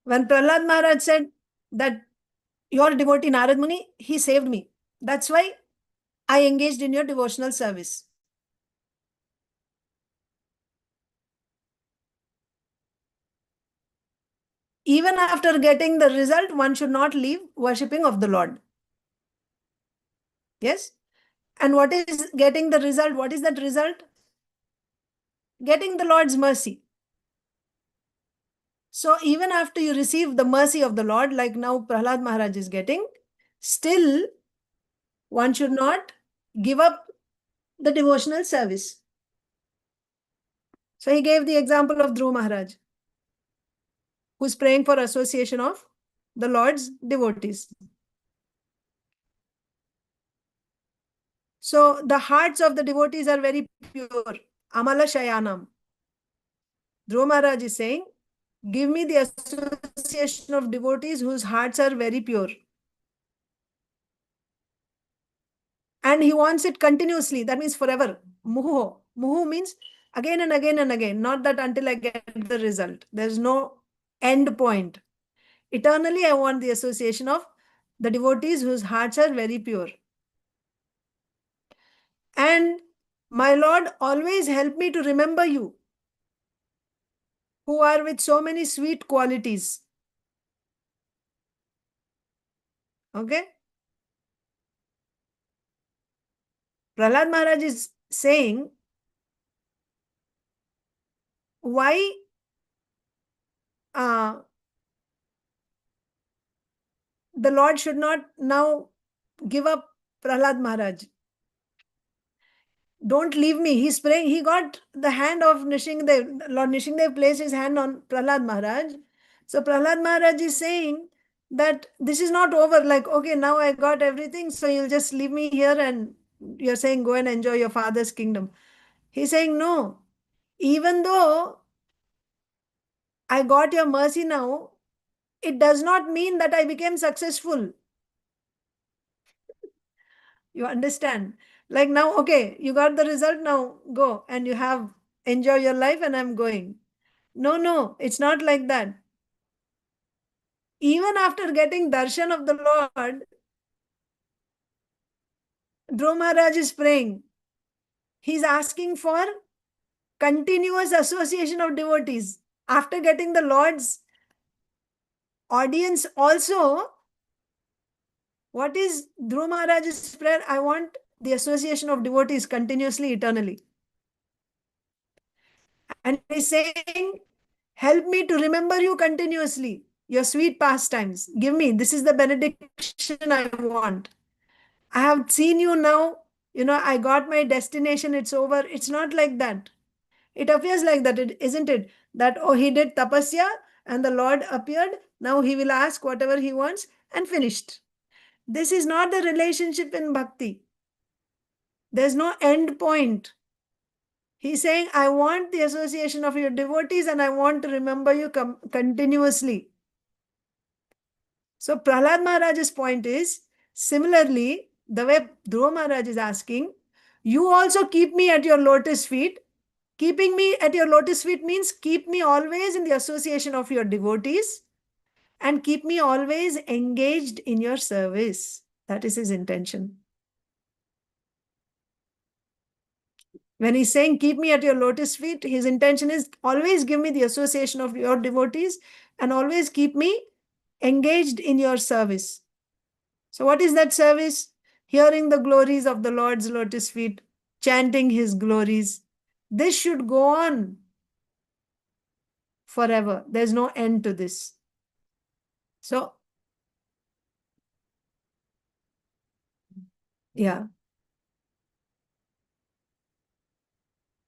when Prahlad Maharaj said that your devotee Nārada Muni, he saved me. That's why I engaged in your devotional service. Even after getting the result, one should not leave worshipping of the Lord. Yes? And what is getting the result? What is that result? Getting the Lord's mercy. So even after you receive the mercy of the Lord, like now Prahlad Maharaj is getting, still one should not give up the devotional service. So he gave the example of Dhruva Maharaj, who's praying for association of the Lord's devotees. So the hearts of the devotees are very pure. Amala Shayanam. Dhruva Maharaj is saying, give me the association of devotees whose hearts are very pure. And he wants it continuously. That means forever. Muhu. Muhu means again and again and again. Not that until I get the result. There's no end point. Eternally, I want the association of the devotees whose hearts are very pure. And my Lord, always help me to remember you, who are with so many sweet qualities. Okay? Prahlad Maharaj is saying, why the Lord should not now give up Prahlad Maharaj. Don't leave me. He's praying. He got the hand of Nrsimhadev. Lord Nrsimhadev placed his hand on Prahlad Maharaj. So Prahlad Maharaj is saying that this is not over. Like, okay, now I got everything. So you'll just leave me here and you're saying go and enjoy your father's kingdom. He's saying no. Even though I got your mercy now, it does not mean that I became successful. You understand? Like now, okay, you got the result, now go and you have, enjoy your life and I'm going. No, it's not like that. Even after getting darshan of the Lord, Dhruva Maharaj is praying. He's asking for continuous association of devotees. After getting the Lord's audience also, what is Dhruva Maharaj's prayer? I want the association of devotees continuously, eternally. And he's saying, help me to remember you continuously, your sweet pastimes. Give me, this is the benediction I want. I have seen you now, I got my destination, it's over. It's not like that. It appears like that, isn't it? That, oh, he did tapasya and the Lord appeared. Now he will ask whatever he wants and finished. This is not the relationship in bhakti. There's no end point. He's saying, I want the association of your devotees and I want to remember you continuously. So Prahlad Maharaj's point is, similarly, the way Dhruva Maharaj is asking, you also keep me at your lotus feet. Keeping me at your lotus feet means keep me always in the association of your devotees and keep me always engaged in your service. That is his intention. When he's saying, keep me at your lotus feet, his intention is always give me the association of your devotees and always keep me engaged in your service. So what is that service? Hearing the glories of the Lord's lotus feet, chanting his glories. This should go on forever. There's no end to this. So, yeah.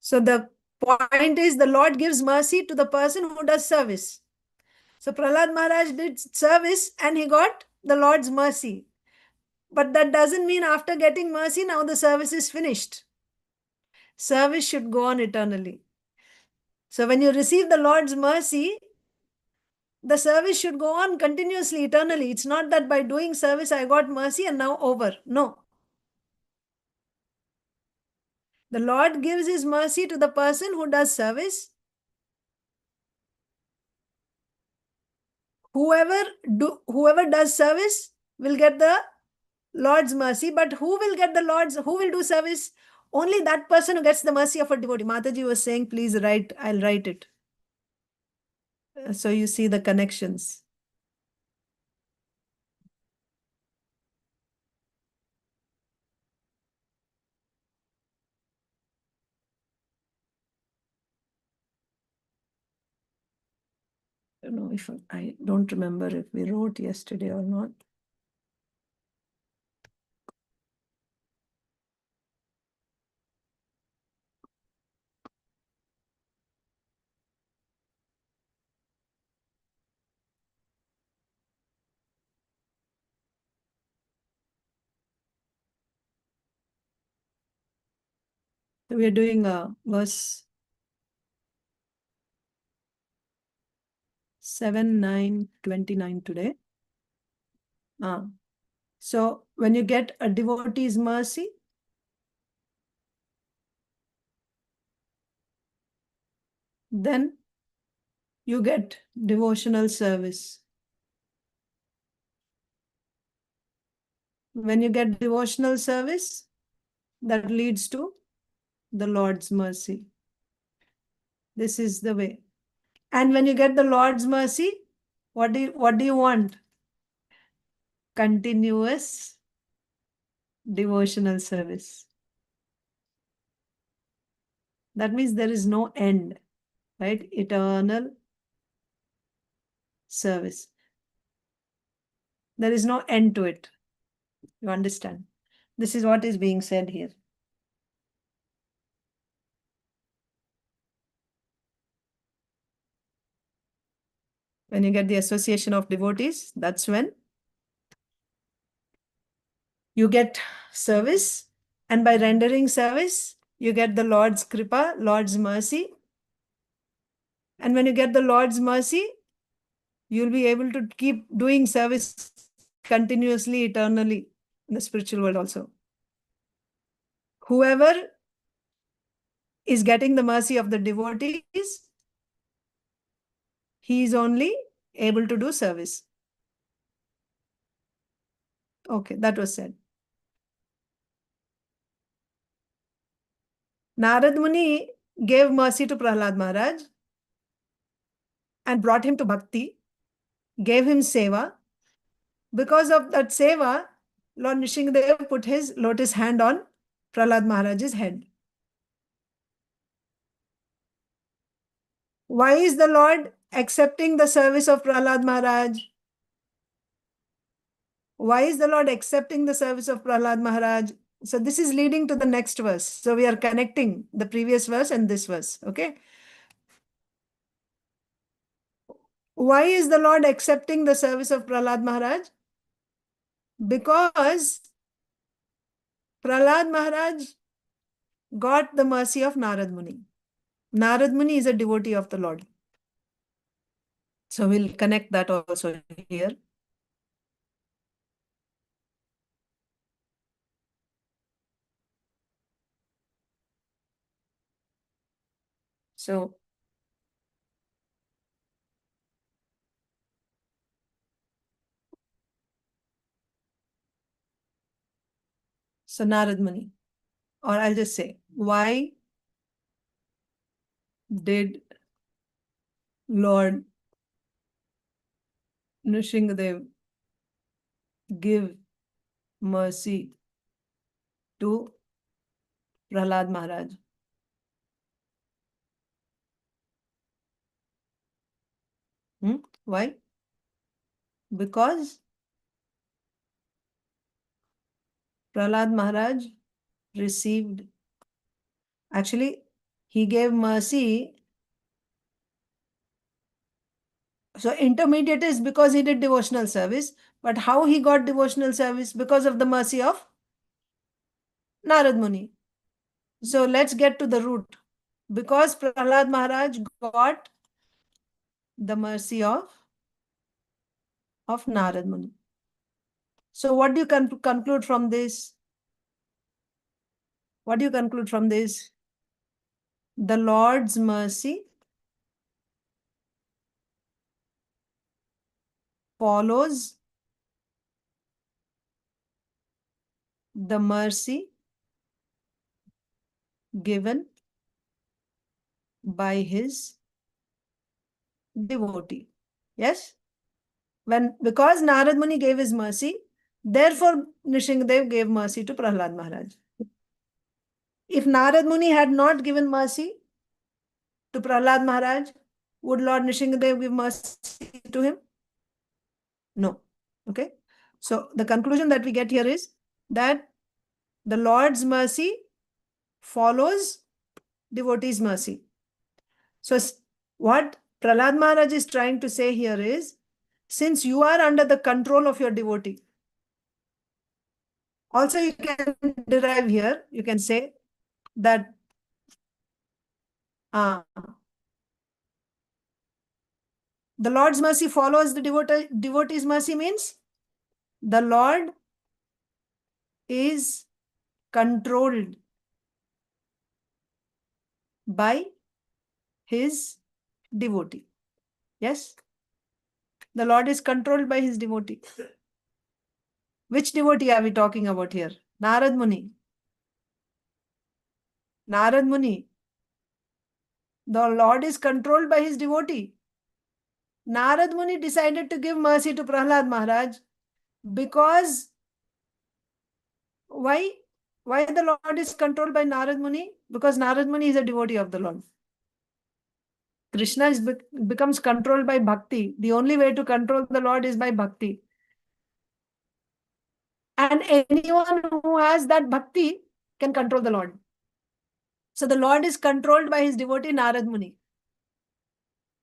So the point is the Lord gives mercy to the person who does service. So Prahlad Maharaj did service and he got the Lord's mercy. But that doesn't mean after getting mercy, now the service is finished. Service should go on eternally. So when you receive the Lord's mercy, the service should go on continuously, eternally. It's not that by doing service, I got mercy and now over. No. The Lord gives his mercy to the person who does service. Whoever does service will get the Lord's mercy, but who will do service? Only that person who gets the mercy of a devotee. Mataji was saying, please write, I'll write it. So you see the connections. I don't know if I don't remember if we wrote yesterday or not. So we are doing verse 7, 9, 29 today. So when you get a devotee's mercy, then you get devotional service. When you get devotional service, that leads to the Lord's mercy. This is the way. And when you get the Lord's mercy, what do you want? Continuous devotional service. That means there is no end, right? Eternal service. There is no end to it. You understand? This is what is being said here. When you get the association of devotees, that's when you get service. And by rendering service, you get the Lord's kripa, Lord's mercy. And when you get the Lord's mercy, you'll be able to keep doing service continuously, eternally in the spiritual world also. Whoever is getting the mercy of the devotees, he is only able to do service. Okay, that was said. Narad Muni gave mercy to Prahlad Maharaj and brought him to bhakti, gave him seva. Because of that seva, Lord Nrsimhadev put his lotus hand on Prahlad Maharaj's head. Why is the Lord accepting the service of Prahlad Maharaj? Why is the Lord accepting the service of Prahlad Maharaj? So this is leading to the next verse. So we are connecting the previous verse and this verse. Okay. Why is the Lord accepting the service of Prahlad Maharaj? Because Prahlad Maharaj got the mercy of Narad Muni. Narad Muni is a devotee of the Lord. So we'll connect that also here. So Narad Muni, or I'll just say, why did Lord Nrsimhadev give mercy to Prahlad Maharaj? Why? Because Prahlad Maharaj received, actually, he gave mercy. So intermediate is because he did devotional service, but how he got devotional service? Because of the mercy of Narad Muni. So let's get to the root. Because Prahlad Maharaj got the mercy of Narad Muni. So what do you conclude from this? What do you conclude from this? The Lord's mercy follows the mercy given by his devotee. Yes? Because Narad Muni gave his mercy, therefore Nrsimhadev gave mercy to Prahlad Maharaj. If Narad Muni had not given mercy to Prahlad Maharaj, would Lord Nrsimhadev give mercy to him? No. Okay. So the conclusion that we get here is that the Lord's mercy follows devotee's mercy. So what Prahlad Maharaj is trying to say here is, since you are under the control of your devotee, also you can derive here, you can say that the Lord's mercy follows the devotee's mercy means the Lord is controlled by his devotee. Yes? The Lord is controlled by his devotee. Which devotee are we talking about here? Narad Muni. Narad Muni. The Lord is controlled by his devotee. Narad Muni decided to give mercy to Prahlad Maharaj because why the Lord is controlled by Narad Muni? Because Narad Muni is a devotee of the Lord. Krishna becomes controlled by bhakti. The only way to control the Lord is by bhakti. And anyone who has that bhakti can control the Lord. So the Lord is controlled by his devotee Narad Muni.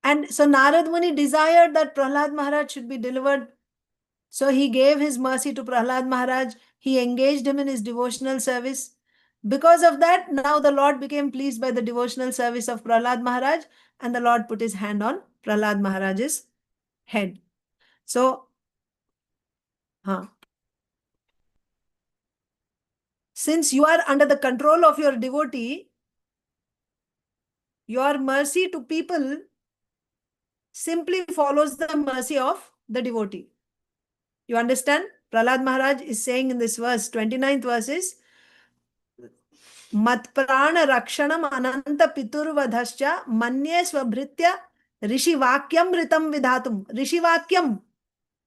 And so Narad Muni desired that Prahlad Maharaj should be delivered. So he gave his mercy to Prahlad Maharaj. He engaged him in his devotional service. Because of that, now the Lord became pleased by the devotional service of Prahlad Maharaj, and the Lord put his hand on Prahlad Maharaj's head. So, since you are under the control of your devotee, your mercy to people simply follows the mercy of the devotee. You understand? Prahlad Maharaj is saying in this verse, 29th verse is, Matprana rakshanam ananta piturvadhascha manye svabhritya rishi vakyam ritam vidhatum. Rishi vakyam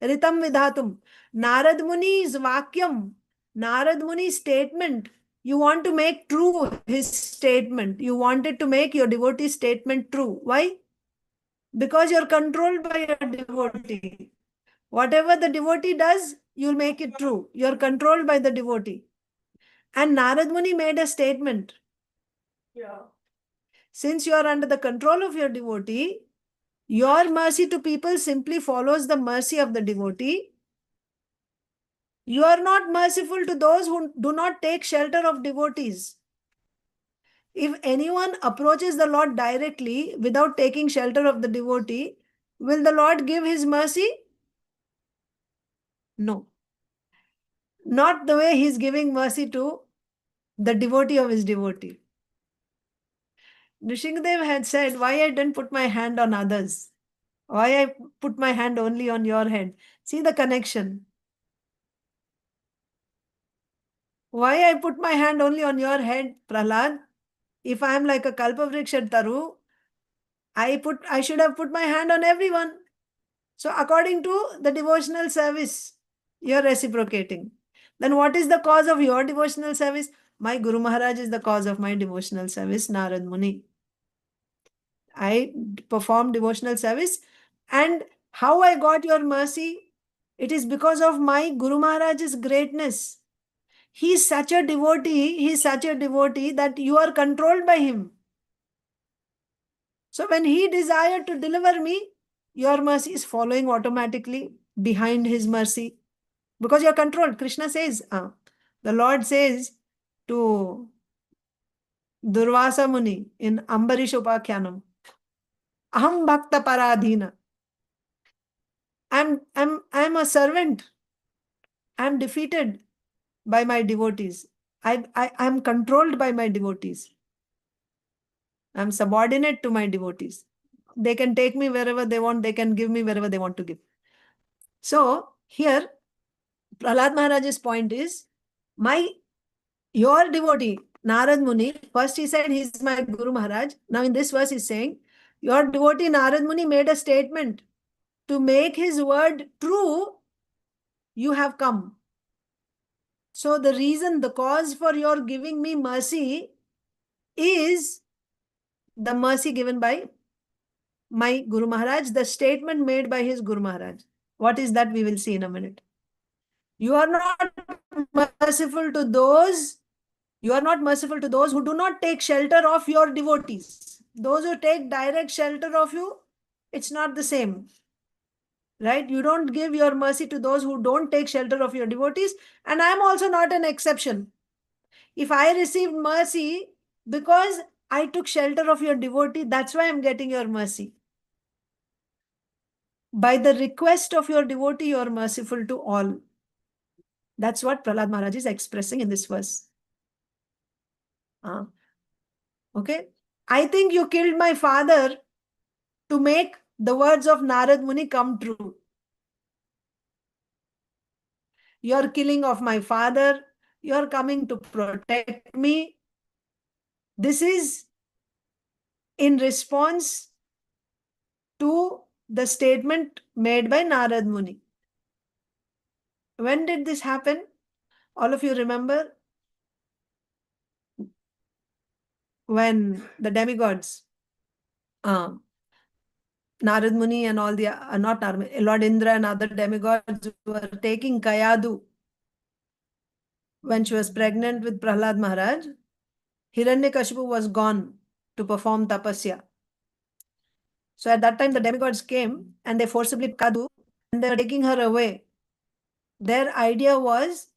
ritam vidhatum. Narad Muni's vakyam, Narad Muni's statement, you want to make true his statement. You wanted to make your devotee's statement true. Why? Because you're controlled by your devotee. Whatever the devotee does, you'll make it true. You're controlled by the devotee. And Narad Muni made a statement. Since you are under the control of your devotee, your mercy to people simply follows the mercy of the devotee. You are not merciful to those who do not take shelter of devotees. If anyone approaches the Lord directly without taking shelter of the devotee, will the Lord give his mercy? No. Not the way he is giving mercy to the devotee of his devotee. Nrsimhadev had said, why I didn't put my hand on others? Why I put my hand only on your head? See the connection. Why I put my hand only on your head, Prahlad? If I am like a kalpavriksha taru, I should have put my hand on everyone. So according to the devotional service, you are reciprocating. Then what is the cause of your devotional service? My Guru Maharaj is the cause of my devotional service, Narad Muni. I perform devotional service, and how I got your mercy? It is because of my Guru Maharaj's greatness. He is such a devotee that you are controlled by him. So when he desired to deliver me, your mercy is following automatically behind his mercy. Because you are controlled. Krishna says, the Lord says to Durvasa Muni in Ambarish Upakhyanam, Aham Bhakta Paradhina. I'm a servant. I'm defeated by my devotees. I'm controlled by my devotees. I'm subordinate to my devotees. They can take me wherever they want. They can give me wherever they want to give. So here, Prahlad Maharaj's point is, your devotee, Narad Muni, first he said he's my Guru Maharaj. Now in this verse he's saying, your devotee Narad Muni made a statement. To make his word true, you have come. So the reason, the cause for your giving me mercy is the mercy given by my Guru Maharaj, the statement made by his Guru Maharaj. What is that? We will see in a minute. You are not merciful to those who do not take shelter of your devotees. Those who take direct shelter of you, it's not the same. Right? You don't give your mercy to those who don't take shelter of your devotees. And I am also not an exception. If I received mercy because I took shelter of your devotee, that's why I'm getting your mercy. By the request of your devotee, you are merciful to all. That's what Prahlad Maharaj is expressing in this verse. Okay? I think you killed my father to make the words of Narad Muni come true. Your killing of my father, you're coming to protect me. This is in response to the statement made by Narad Muni. When did this happen? All of you remember? When the demigods, Narad Muni and all the, not Narad, Lord Indra and other demigods were taking Kayadu. When she was pregnant with Prahlad Maharaj, Hiranyakashipu was gone to perform tapasya. So at that time, the demigods came and they forcibly Kadu and they were taking her away. Their idea was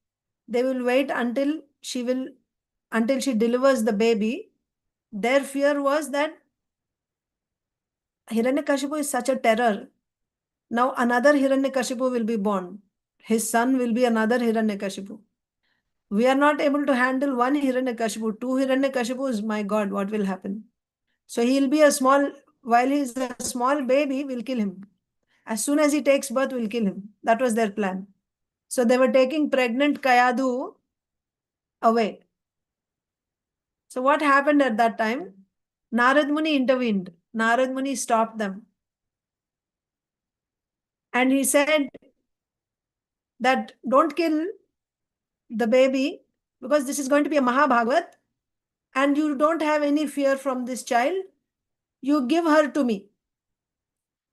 they will wait until she delivers the baby. Their fear was that Hiranyakashipu is such a terror. Now another Hiranyakashipu will be born. His son will be another Hiranyakashipu. We are not able to handle one Hiranyakashipu. Two Hiranyakashipus, my God, what will happen? So he'll be while he's a small baby, we'll kill him. As soon as he takes birth, we'll kill him. That was their plan. So they were taking pregnant Kayadu away. So what happened at that time? Narad Muni intervened. Narad Muni stopped them. And he said that don't kill the baby because this is going to be a Mahabhagavat and you don't have any fear from this child. You give her to me.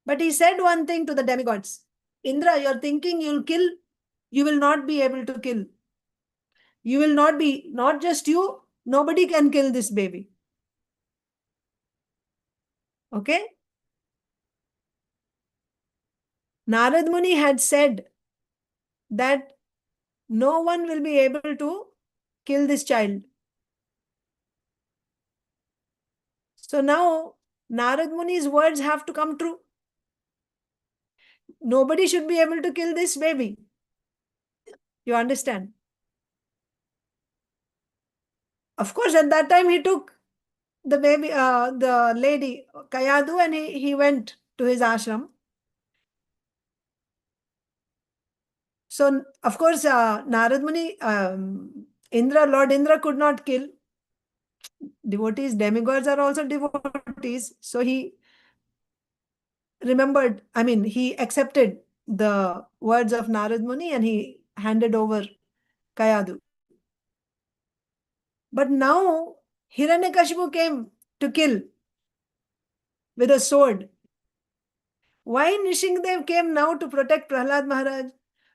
But he said one thing to the demigods. Indra, you're thinking you'll kill. You will not be able to kill. You will not be, not just you, nobody can kill this baby. Okay? Narad Muni had said that no one will be able to kill this child. So now Narad Muni's words have to come true. Nobody should be able to kill this baby. You understand? Of course, at that time he took the baby, the lady Kayadu, and he went to his ashram. So, of course, Narad Muni, Lord Indra could not kill. Devotees, demigods are also devotees. So he remembered, he accepted the words of Narad Muni and he handed over Kayadu. But now Hiranyakashipu came to kill with a sword. Why Nrsimhadev came now to protect Prahlad Maharaj?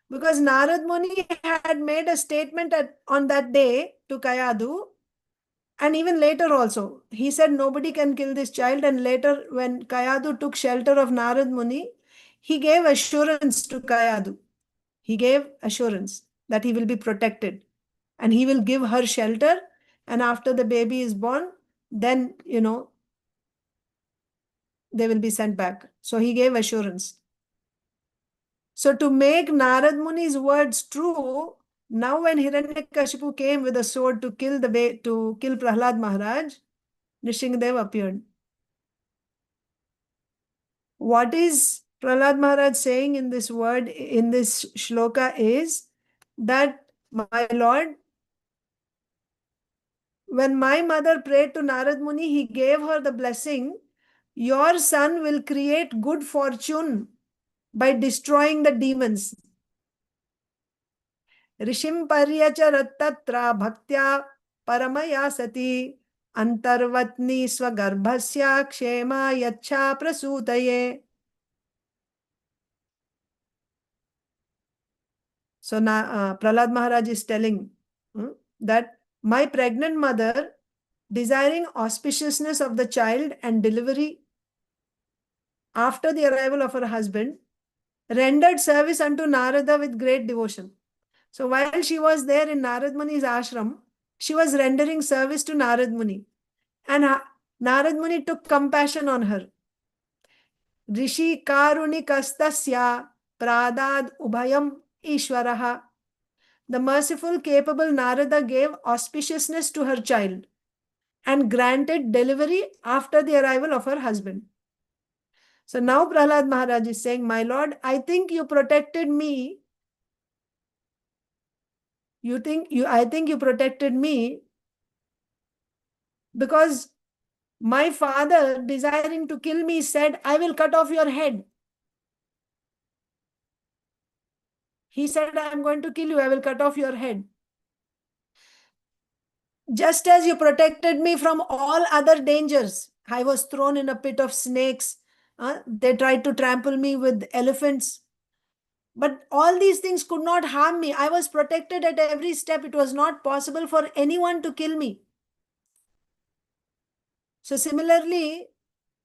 Because Narad Muni had made a statement on that day to Kayadu, and even later also. He said nobody can kill this child, and later when Kayadu took shelter of Narad Muni, he gave assurance to Kayadu. He gave assurance that he will be protected and he will give her shelter, and after the baby is born, then, they will be sent back. So he gave assurance. So to make Narad Muni's words true, now when Hiranyakashipu came with a sword to kill Prahlad Maharaj, Nrsimhadev appeared. What is Prahlad Maharaj saying in this word, in this shloka, is that, my Lord, when my mother prayed to Narad Muni, he gave her the blessing, your son will create good fortune by destroying the demons. Rishim paryacarat tatra bhaktyä paramayä saté antarvatné sva-garbhasya kñemäyecchä-prasütaye. So Prahlad Maharaj is telling that my pregnant mother, desiring auspiciousness of the child and delivery after the arrival of her husband, rendered service unto Närada with great devotion. So while she was there in Narad Muni's ashram, she was rendering service to Narad Muni. And Narad Muni took compassion on her. Rishi karunikastasya pradad ubhayam ishwaraha. The merciful, capable Närada gave auspiciousness to her child and granted delivery after the arrival of her husband. So now Prahlad Maharaj is saying, my Lord, I think you protected me. I think you protected me because my father, desiring to kill me, said, I will cut off your head. He said, I am going to kill you. I will cut off your head. Just as you protected me from all other dangers. I was thrown in a pit of snakes. They tried to trample me with elephants. But all these things could not harm me. I was protected at every step. It was not possible for anyone to kill me. So similarly,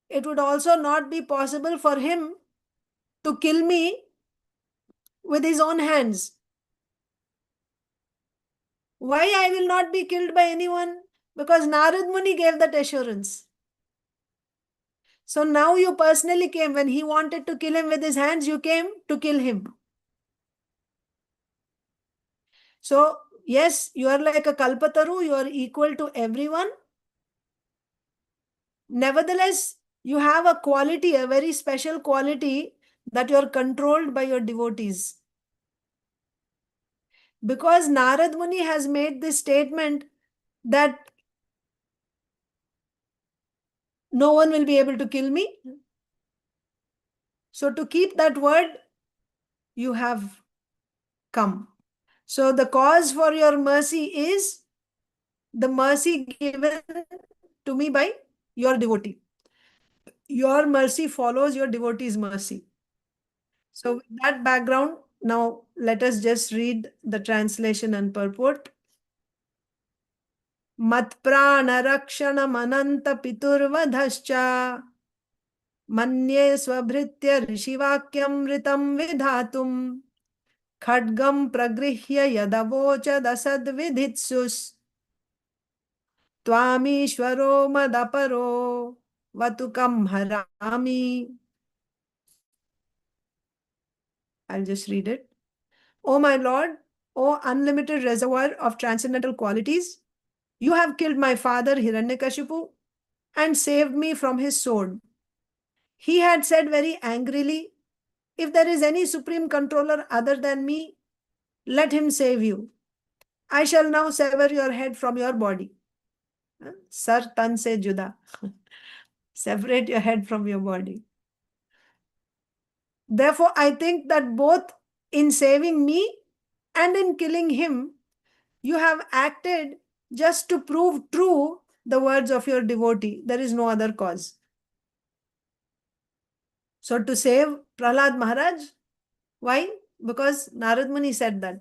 it would also not be possible for him to kill me with his own hands. Why I will not be killed by anyone? Because Narad Muni gave that assurance. So now you personally came. When he wanted to kill him with his hands, you came to kill him. So yes, you are like a kalpataru. You are equal to everyone. Nevertheless, you have a quality, a very special quality, that you are controlled by your devotees. Because Narad Muni has made this statement that no one will be able to kill me. So to keep that word, you have come. So the cause for your mercy is the mercy given to me by your devotee. Your mercy follows your devotee's mercy. So with that background, now let us just read the translation and purport. Matpranarakshanamananta piturvadhascha manye swabhritya rishivakyam ritam vidhatum khadgam pragrihya yadavocha dasad vidhitsus twamishvaro madaparo vatukam harami. I'll just read it. O my Lord, O unlimited reservoir of transcendental qualities, you have killed my father Hiranyakashipu and saved me from his sword. He had said very angrily, if there is any supreme controller other than me, let him save you. I shall now sever your head from your body. Sar tan se juda. Separate your head from your body. Therefore, I think that both in saving me and in killing him, you have acted just to prove true the words of your devotee. There is no other cause. So to save Prahlad Maharaj, why? Because Narad Muni said that.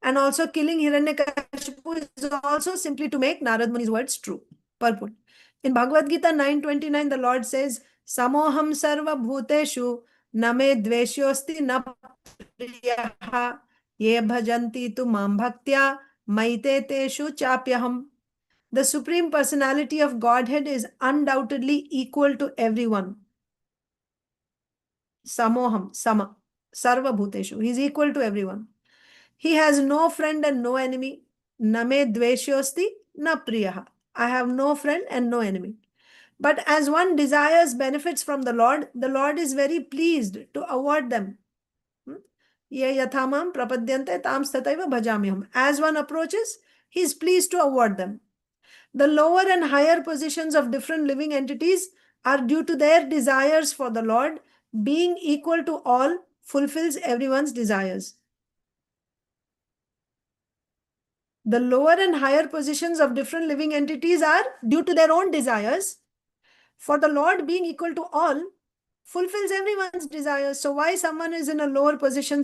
And also killing Hiranyakashipu is also simply to make Narad Muni's words true. Purport. In Bhagavad Gita 9:29, the Lord says, Samoham sarva bhuteshu name dveshyosti na priyaha ye bhajanti tu mam bhaktya maite teshu chapyaham. The Supreme Personality of Godhead is undoubtedly equal to everyone. Samoham, sama, sarva bhuteshu. He is equal to everyone. He has no friend and no enemy. Name dveshyosti na priyaha. I have no friend and no enemy. But as one desires benefits from the Lord is very pleased to award them. Ye yathamam prapadyante tam stataiva bhajamyaham. As one approaches, he is pleased to award them. The lower and higher positions of different living entities are due to their desires for the Lord. Being equal to all fulfills everyone's desires. The lower and higher positions of different living entities are due to their own desires. For the Lord being equal to all fulfills everyone's desires. So why someone is in a lower position,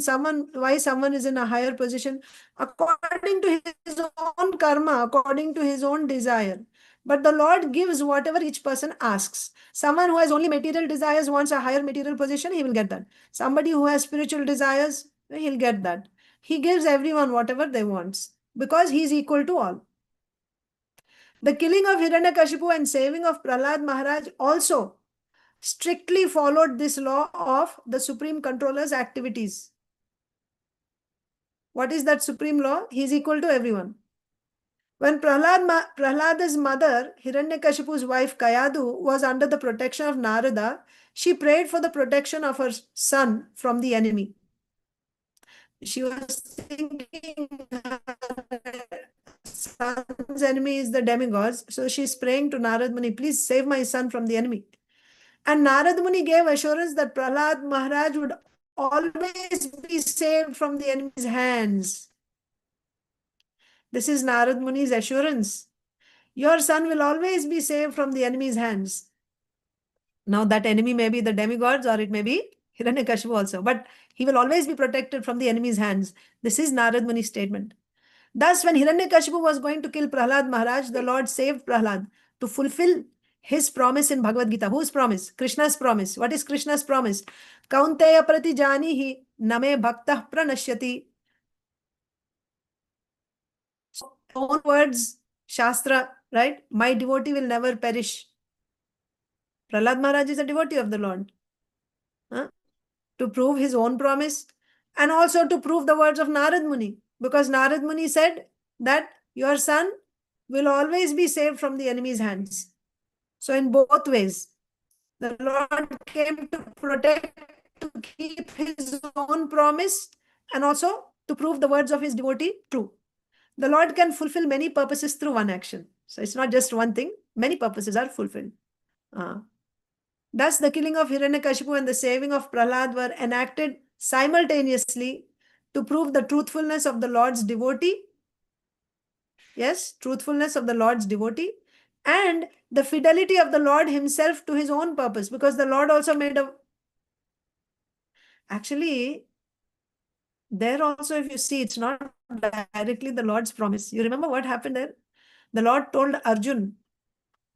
why someone is in a higher position? According to his own karma, according to his own desire. But the Lord gives whatever each person asks. Someone who has only material desires wants a higher material position, he will get that. Somebody who has spiritual desires, he'll get that. He gives everyone whatever they want because he is equal to all. The killing of Hiranyakashipu and saving of Prahlad Maharaj also strictly followed this law of the Supreme Controller's activities. What is that supreme law? He is equal to everyone. When Prahlada's mother, Hiranyakashipu's wife Kayadu, was under the protection of Närada, she prayed for the protection of her son from the enemy. She was thinking her son's enemy is the demigods, so she is praying to Narad Muni, please save my son from the enemy. And Narad Muni gave assurance that Prahlad Maharaj would always be saved from the enemy's hands. This is Narad Muni's assurance. Your son will always be saved from the enemy's hands. Now that enemy may be the demigods or it may be Hiranyakashipu also, but he will always be protected from the enemy's hands. This is Narad Muni's statement. Thus, when Hiranyakashipu was going to kill Prahlad Maharaj, the Lord saved Prahlad to fulfill his promise in Bhagavad Gita. Whose promise? Krishna's promise. What is Krishna's promise? Kaunteya prati janihi name bhaktah pranashyati. So, own words, Shastra, right? My devotee will never perish. Prahlad Maharaj is a devotee of the Lord. To prove his own promise and also to prove the words of Narad Muni. Because Narad Muni said that your son will always be saved from the enemy's hands. So in both ways, the Lord came to protect, to keep his own promise and also to prove the words of his devotee true. The Lord can fulfill many purposes through one action. So it's not just one thing. Many purposes are fulfilled. Thus, the killing of Hiranyakashipu and the saving of Prahlad were enacted simultaneously to prove the truthfulness of the Lord's devotee. Yes, truthfulness of the Lord's devotee and the fidelity of the Lord himself to his own purpose. Because the Lord also made a... Actually, there also if you see, it's not directly the Lord's promise. You remember what happened there? The Lord told Arjun,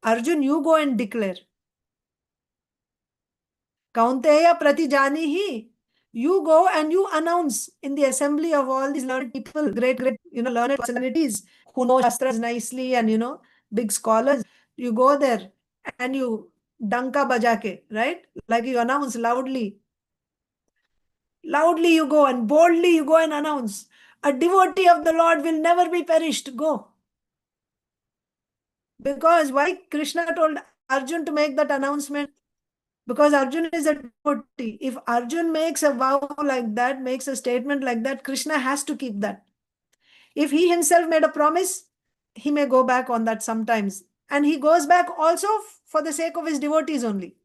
Arjun, you go and declare. Kaunteya prati janihi. You go and you announce in the assembly of all these learned people, great, learned personalities who know Shastras nicely and, big scholars. You go there and you danka bajake, right? Like you announce loudly. Loudly you go and boldly you go and announce. A devotee of the Lord will never be perished. Go. Because why Krishna told Arjun to make that announcement? Because Arjun is a devotee. If Arjun makes a vow like that, makes a statement like that, Krishna has to keep that. If he himself made a promise, he may go back on that sometimes. And he goes back also for the sake of his devotees only.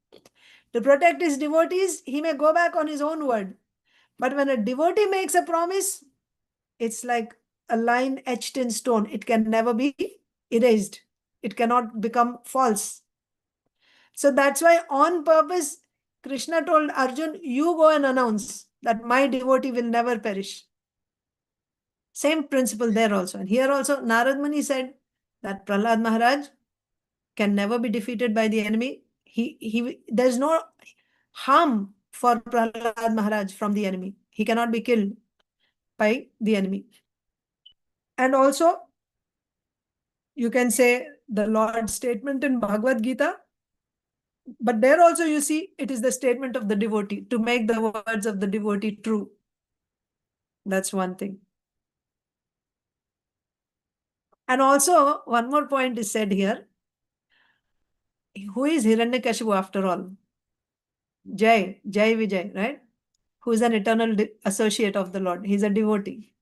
To protect his devotees, he may go back on his own word. But when a devotee makes a promise, it's like a line etched in stone. It can never be erased. It cannot become false. So that's why on purpose, Krishna told Arjun, you go and announce that my devotee will never perish. Same principle there also. And here also, Narad Muni said that Prahlad Maharaj can never be defeated by the enemy. There's no harm for Prahlad Maharaj from the enemy. He cannot be killed by the enemy. And also, you can say the Lord's statement in Bhagavad Gita, but there also you see it is the statement of the devotee to make the words of the devotee true. That's one thing. And also, one more point is said here. Who is Hiranyakashipu after all? Jai Vijay, right? Who is an eternal associate of the Lord. He's a devotee.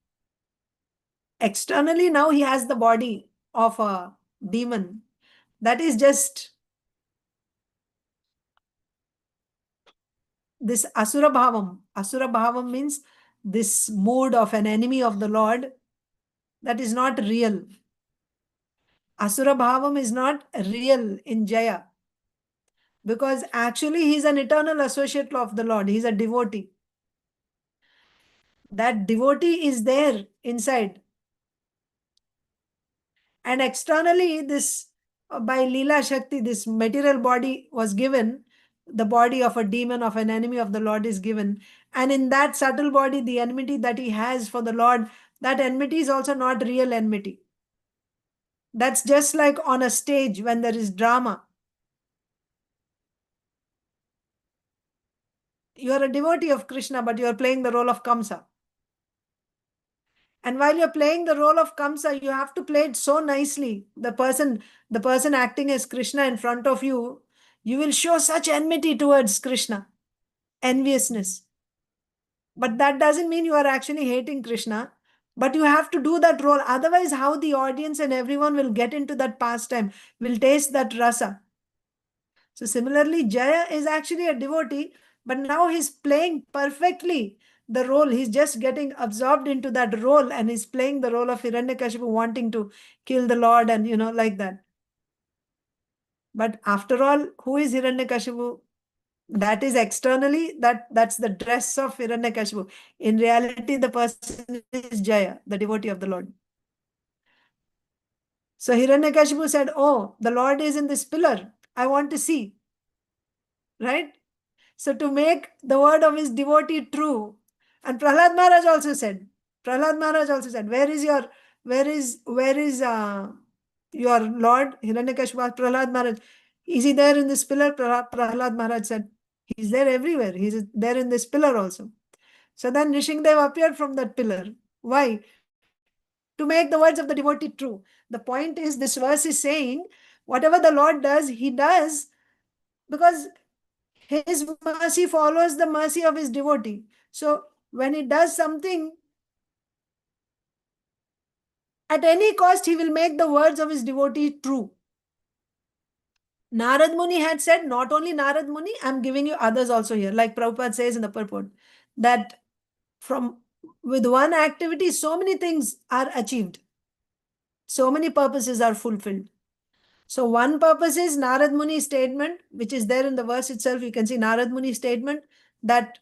Externally, now he has the body of a demon. That is just this asura bhavam. Asura bhavam means this mood of an enemy of the Lord. That is not real. Asura bhavam is not real in Jaya. Because actually he is an eternal associate of the Lord. He is a devotee. That devotee is there inside. And externally, this by Leela Shakti, this material body was given. The body of a demon, of an enemy of the Lord is given. And in that subtle body, the enmity that he has for the Lord, that enmity is also not real enmity. That's just like on a stage when there is drama. You are a devotee of Krishna, but you are playing the role of Kamsa. And while you're playing the role of Kamsa, you have to play it so nicely. The person acting as Krishna in front of you, you will show such enmity towards Krishna, enviousness. But that doesn't mean you are actually hating Krishna, but you have to do that role. Otherwise, how the audience and everyone will get into that pastime, will taste that rasa. So similarly, Jaya is actually a devotee, but now he's playing perfectly the role. He's just getting absorbed into that role and he's playing the role of Hiranyakashipu wanting to kill the Lord and, like that. But after all, who is Hiranyakashipu? That is externally, that's the dress of Hiranyakashipu. In reality, the person is Jaya, the devotee of the Lord. So Hiranyakashipu said, oh, the Lord is in this pillar. I want to see. Right? So to make the word of his devotee true, and Prahlad Maharaj also said, where is your Lord? Hiranyakashipu, Prahlad Maharaj, is he there in this pillar? Prahlad Maharaj said, he's there everywhere. He's there in this pillar also. So then Nrsimhadev appeared from that pillar. Why? To make the words of the devotee true. The point is, this verse is saying, whatever the Lord does, he does because his mercy follows the mercy of his devotee. So when he does something, at any cost, he will make the words of his devotee true. Narad Muni had said, not only Narad Muni, I'm giving you others also here. Like Prabhupada says in the purport, that with one activity, so many things are achieved. So many purposes are fulfilled. So one purpose is Narad Muni's statement, which is there in the verse itself. You can see Narad Muni's statement that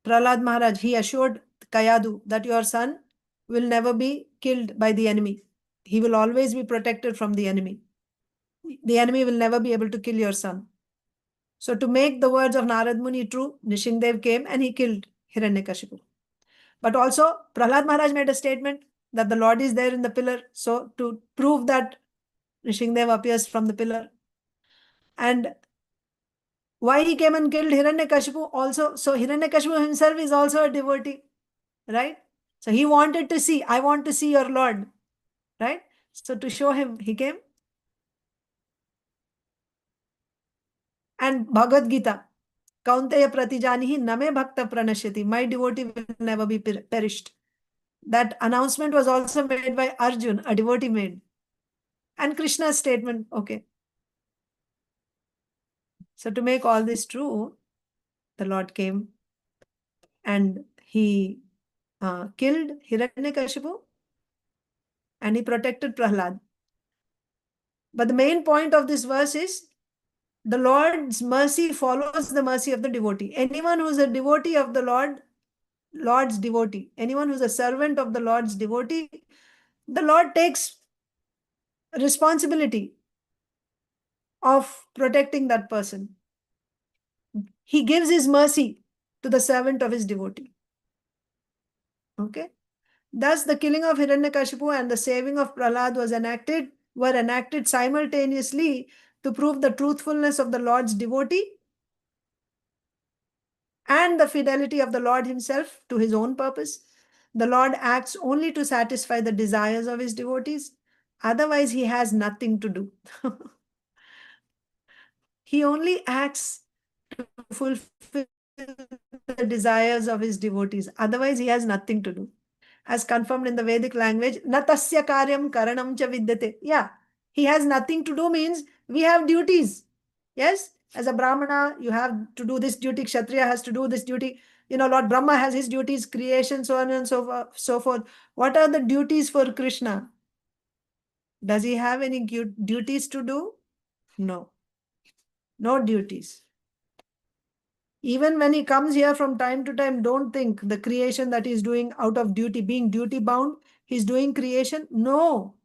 Prahlad Maharaj, he assured Kayadu that your son will never be killed by the enemy. He will always be protected from the enemy. The enemy will never be able to kill your son. So to make the words of Narad Muni true, Nrsimhadev came and he killed Hiranyakashipu. But also Prahlad Maharaj made a statement that the Lord is there in the pillar. So to prove that, Nrsimhadev appears from the pillar. And why he came and killed Hiranyakashipu also? So Hiranyakashipu himself is also a devotee, right? So he wanted to see, I want to see your Lord, right? So to show him, he came. And Bhagavad Gita, Kaunteya pratijanihi name bhakta pranashyati, my devotee will never be perished. That announcement was also made by Arjun, a devotee made. And Krishna's statement, okay. So to make all this true, the Lord came and he killed Hiranyakashipu and he protected Prahlad. But the main point of this verse is the Lord's mercy follows the mercy of the devotee. Anyone who is a devotee of the Lord's devotee, anyone who is a servant of the Lord's devotee, the Lord takes responsibility of protecting that person. He gives his mercy to the servant of his devotee. Okay? Thus, the killing of Hiranyakashipu and the saving of Prahlad were enacted simultaneously to prove the truthfulness of the Lord's devotee and the fidelity of the Lord himself to his own purpose. The Lord acts only to satisfy the desires of his devotees. Otherwise, he has nothing to do. He only acts to fulfill the desires of his devotees. Otherwise, he has nothing to do. As confirmed in the Vedic language, na tasya karyam karanam cha vidyate. Yeah, he has nothing to do means we have duties. Yes, as a Brahmana, you have to do this duty. Kshatriya has to do this duty. Lord Brahma has his duties, creation, so on and so forth. What are the duties for Krishna? Does he have any duties to do? No. No duties. Even when he comes here from time to time, don't think the creation that he's doing out of duty, being duty bound, he's doing creation. No.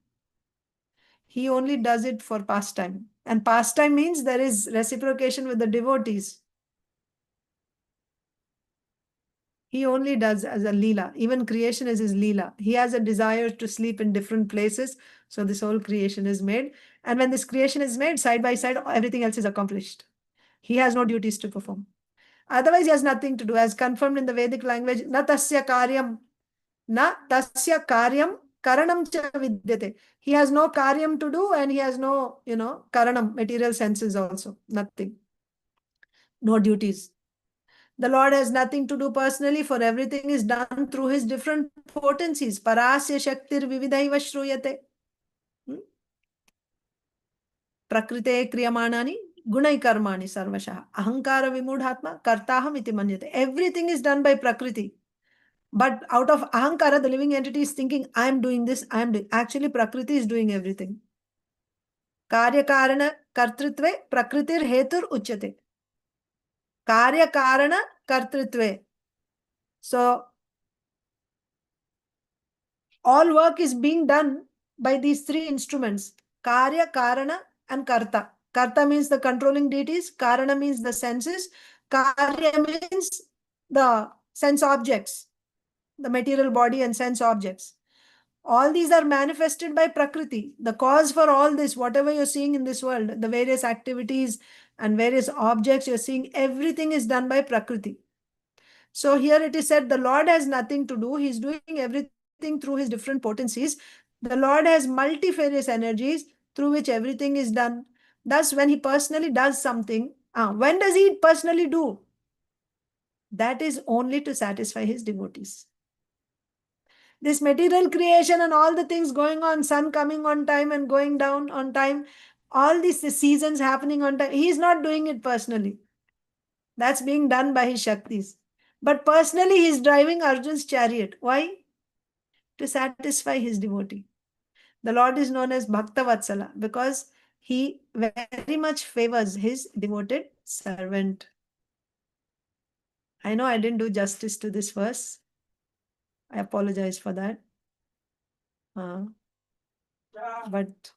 He only does it for pastime. And pastime means there is reciprocation with the devotees. He only does as a leela. Even creation is his leela. He has a desire to sleep in different places. So this whole creation is made. And when this creation is made, side by side, everything else is accomplished. He has no duties to perform. Otherwise, he has nothing to do. As confirmed in the Vedic language, na tasya karyam karanam cha vidyate. He has no karyam to do and he has no, karanam, material senses also. Nothing. No duties. The Lord has nothing to do personally, for everything is done through his different potencies. Parasya shaktir vividaiva shruyate. Prakrite kriyamanani gunai karmani sarvashah. Ahankara vimudhatma kartaham iti manyate. Everything is done by Prakriti. But out of ahankara, the living entity is thinking, I am doing this, I am doing. Actually, Prakriti is doing everything. Karya karana kartritve prakritir hetur uchyate. Karya karana kartritve. So, all work is being done by these three instruments. Karya, karana and karta. Karta means the controlling deities. Karana means the senses. Karya means the sense objects. The material body and sense objects. All these are manifested by Prakriti. The cause for all this, whatever you're seeing in this world, the various activities and various objects you're seeing, everything is done by Prakriti. So here it is said the Lord has nothing to do. He's doing everything through his different potencies. The Lord has multifarious energies through which everything is done. Thus, when he personally does something, when does he personally do? That is only to satisfy his devotees. This material creation and all the things going on, sun coming on time and going down on time, all these seasons happening on time, he is not doing it personally. That's being done by his Shaktis. But personally, he is driving Arjun's chariot. Why? To satisfy his devotee. The Lord is known as Bhakta Vatsala because he very much favors his devoted servant. I know I didn't do justice to this verse. I apologize for that. But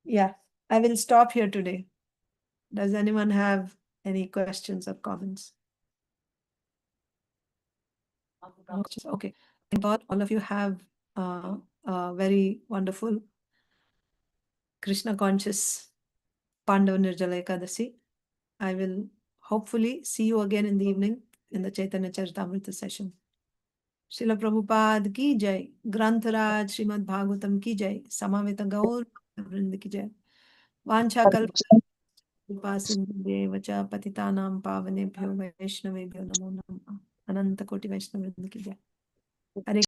yeah, I will stop here today. Does anyone have any questions or comments? Okay. Thank God all of you have a very wonderful Krishna conscious Pandava Nirjala Ekadasi. I will hopefully see you again in the evening in the Chaitanya Charitamrita session. Srila Prabhupada ki jai, Grantaraj Srimad Bhagavatam ki jai, Samaveta Gaur Vrind ki jai. Vancha kalpa sindhudevacha patitanam pavanebhyo vaishnavebhyo namo namah. Ananta koti Vaishnava Vrind ki jai. Hare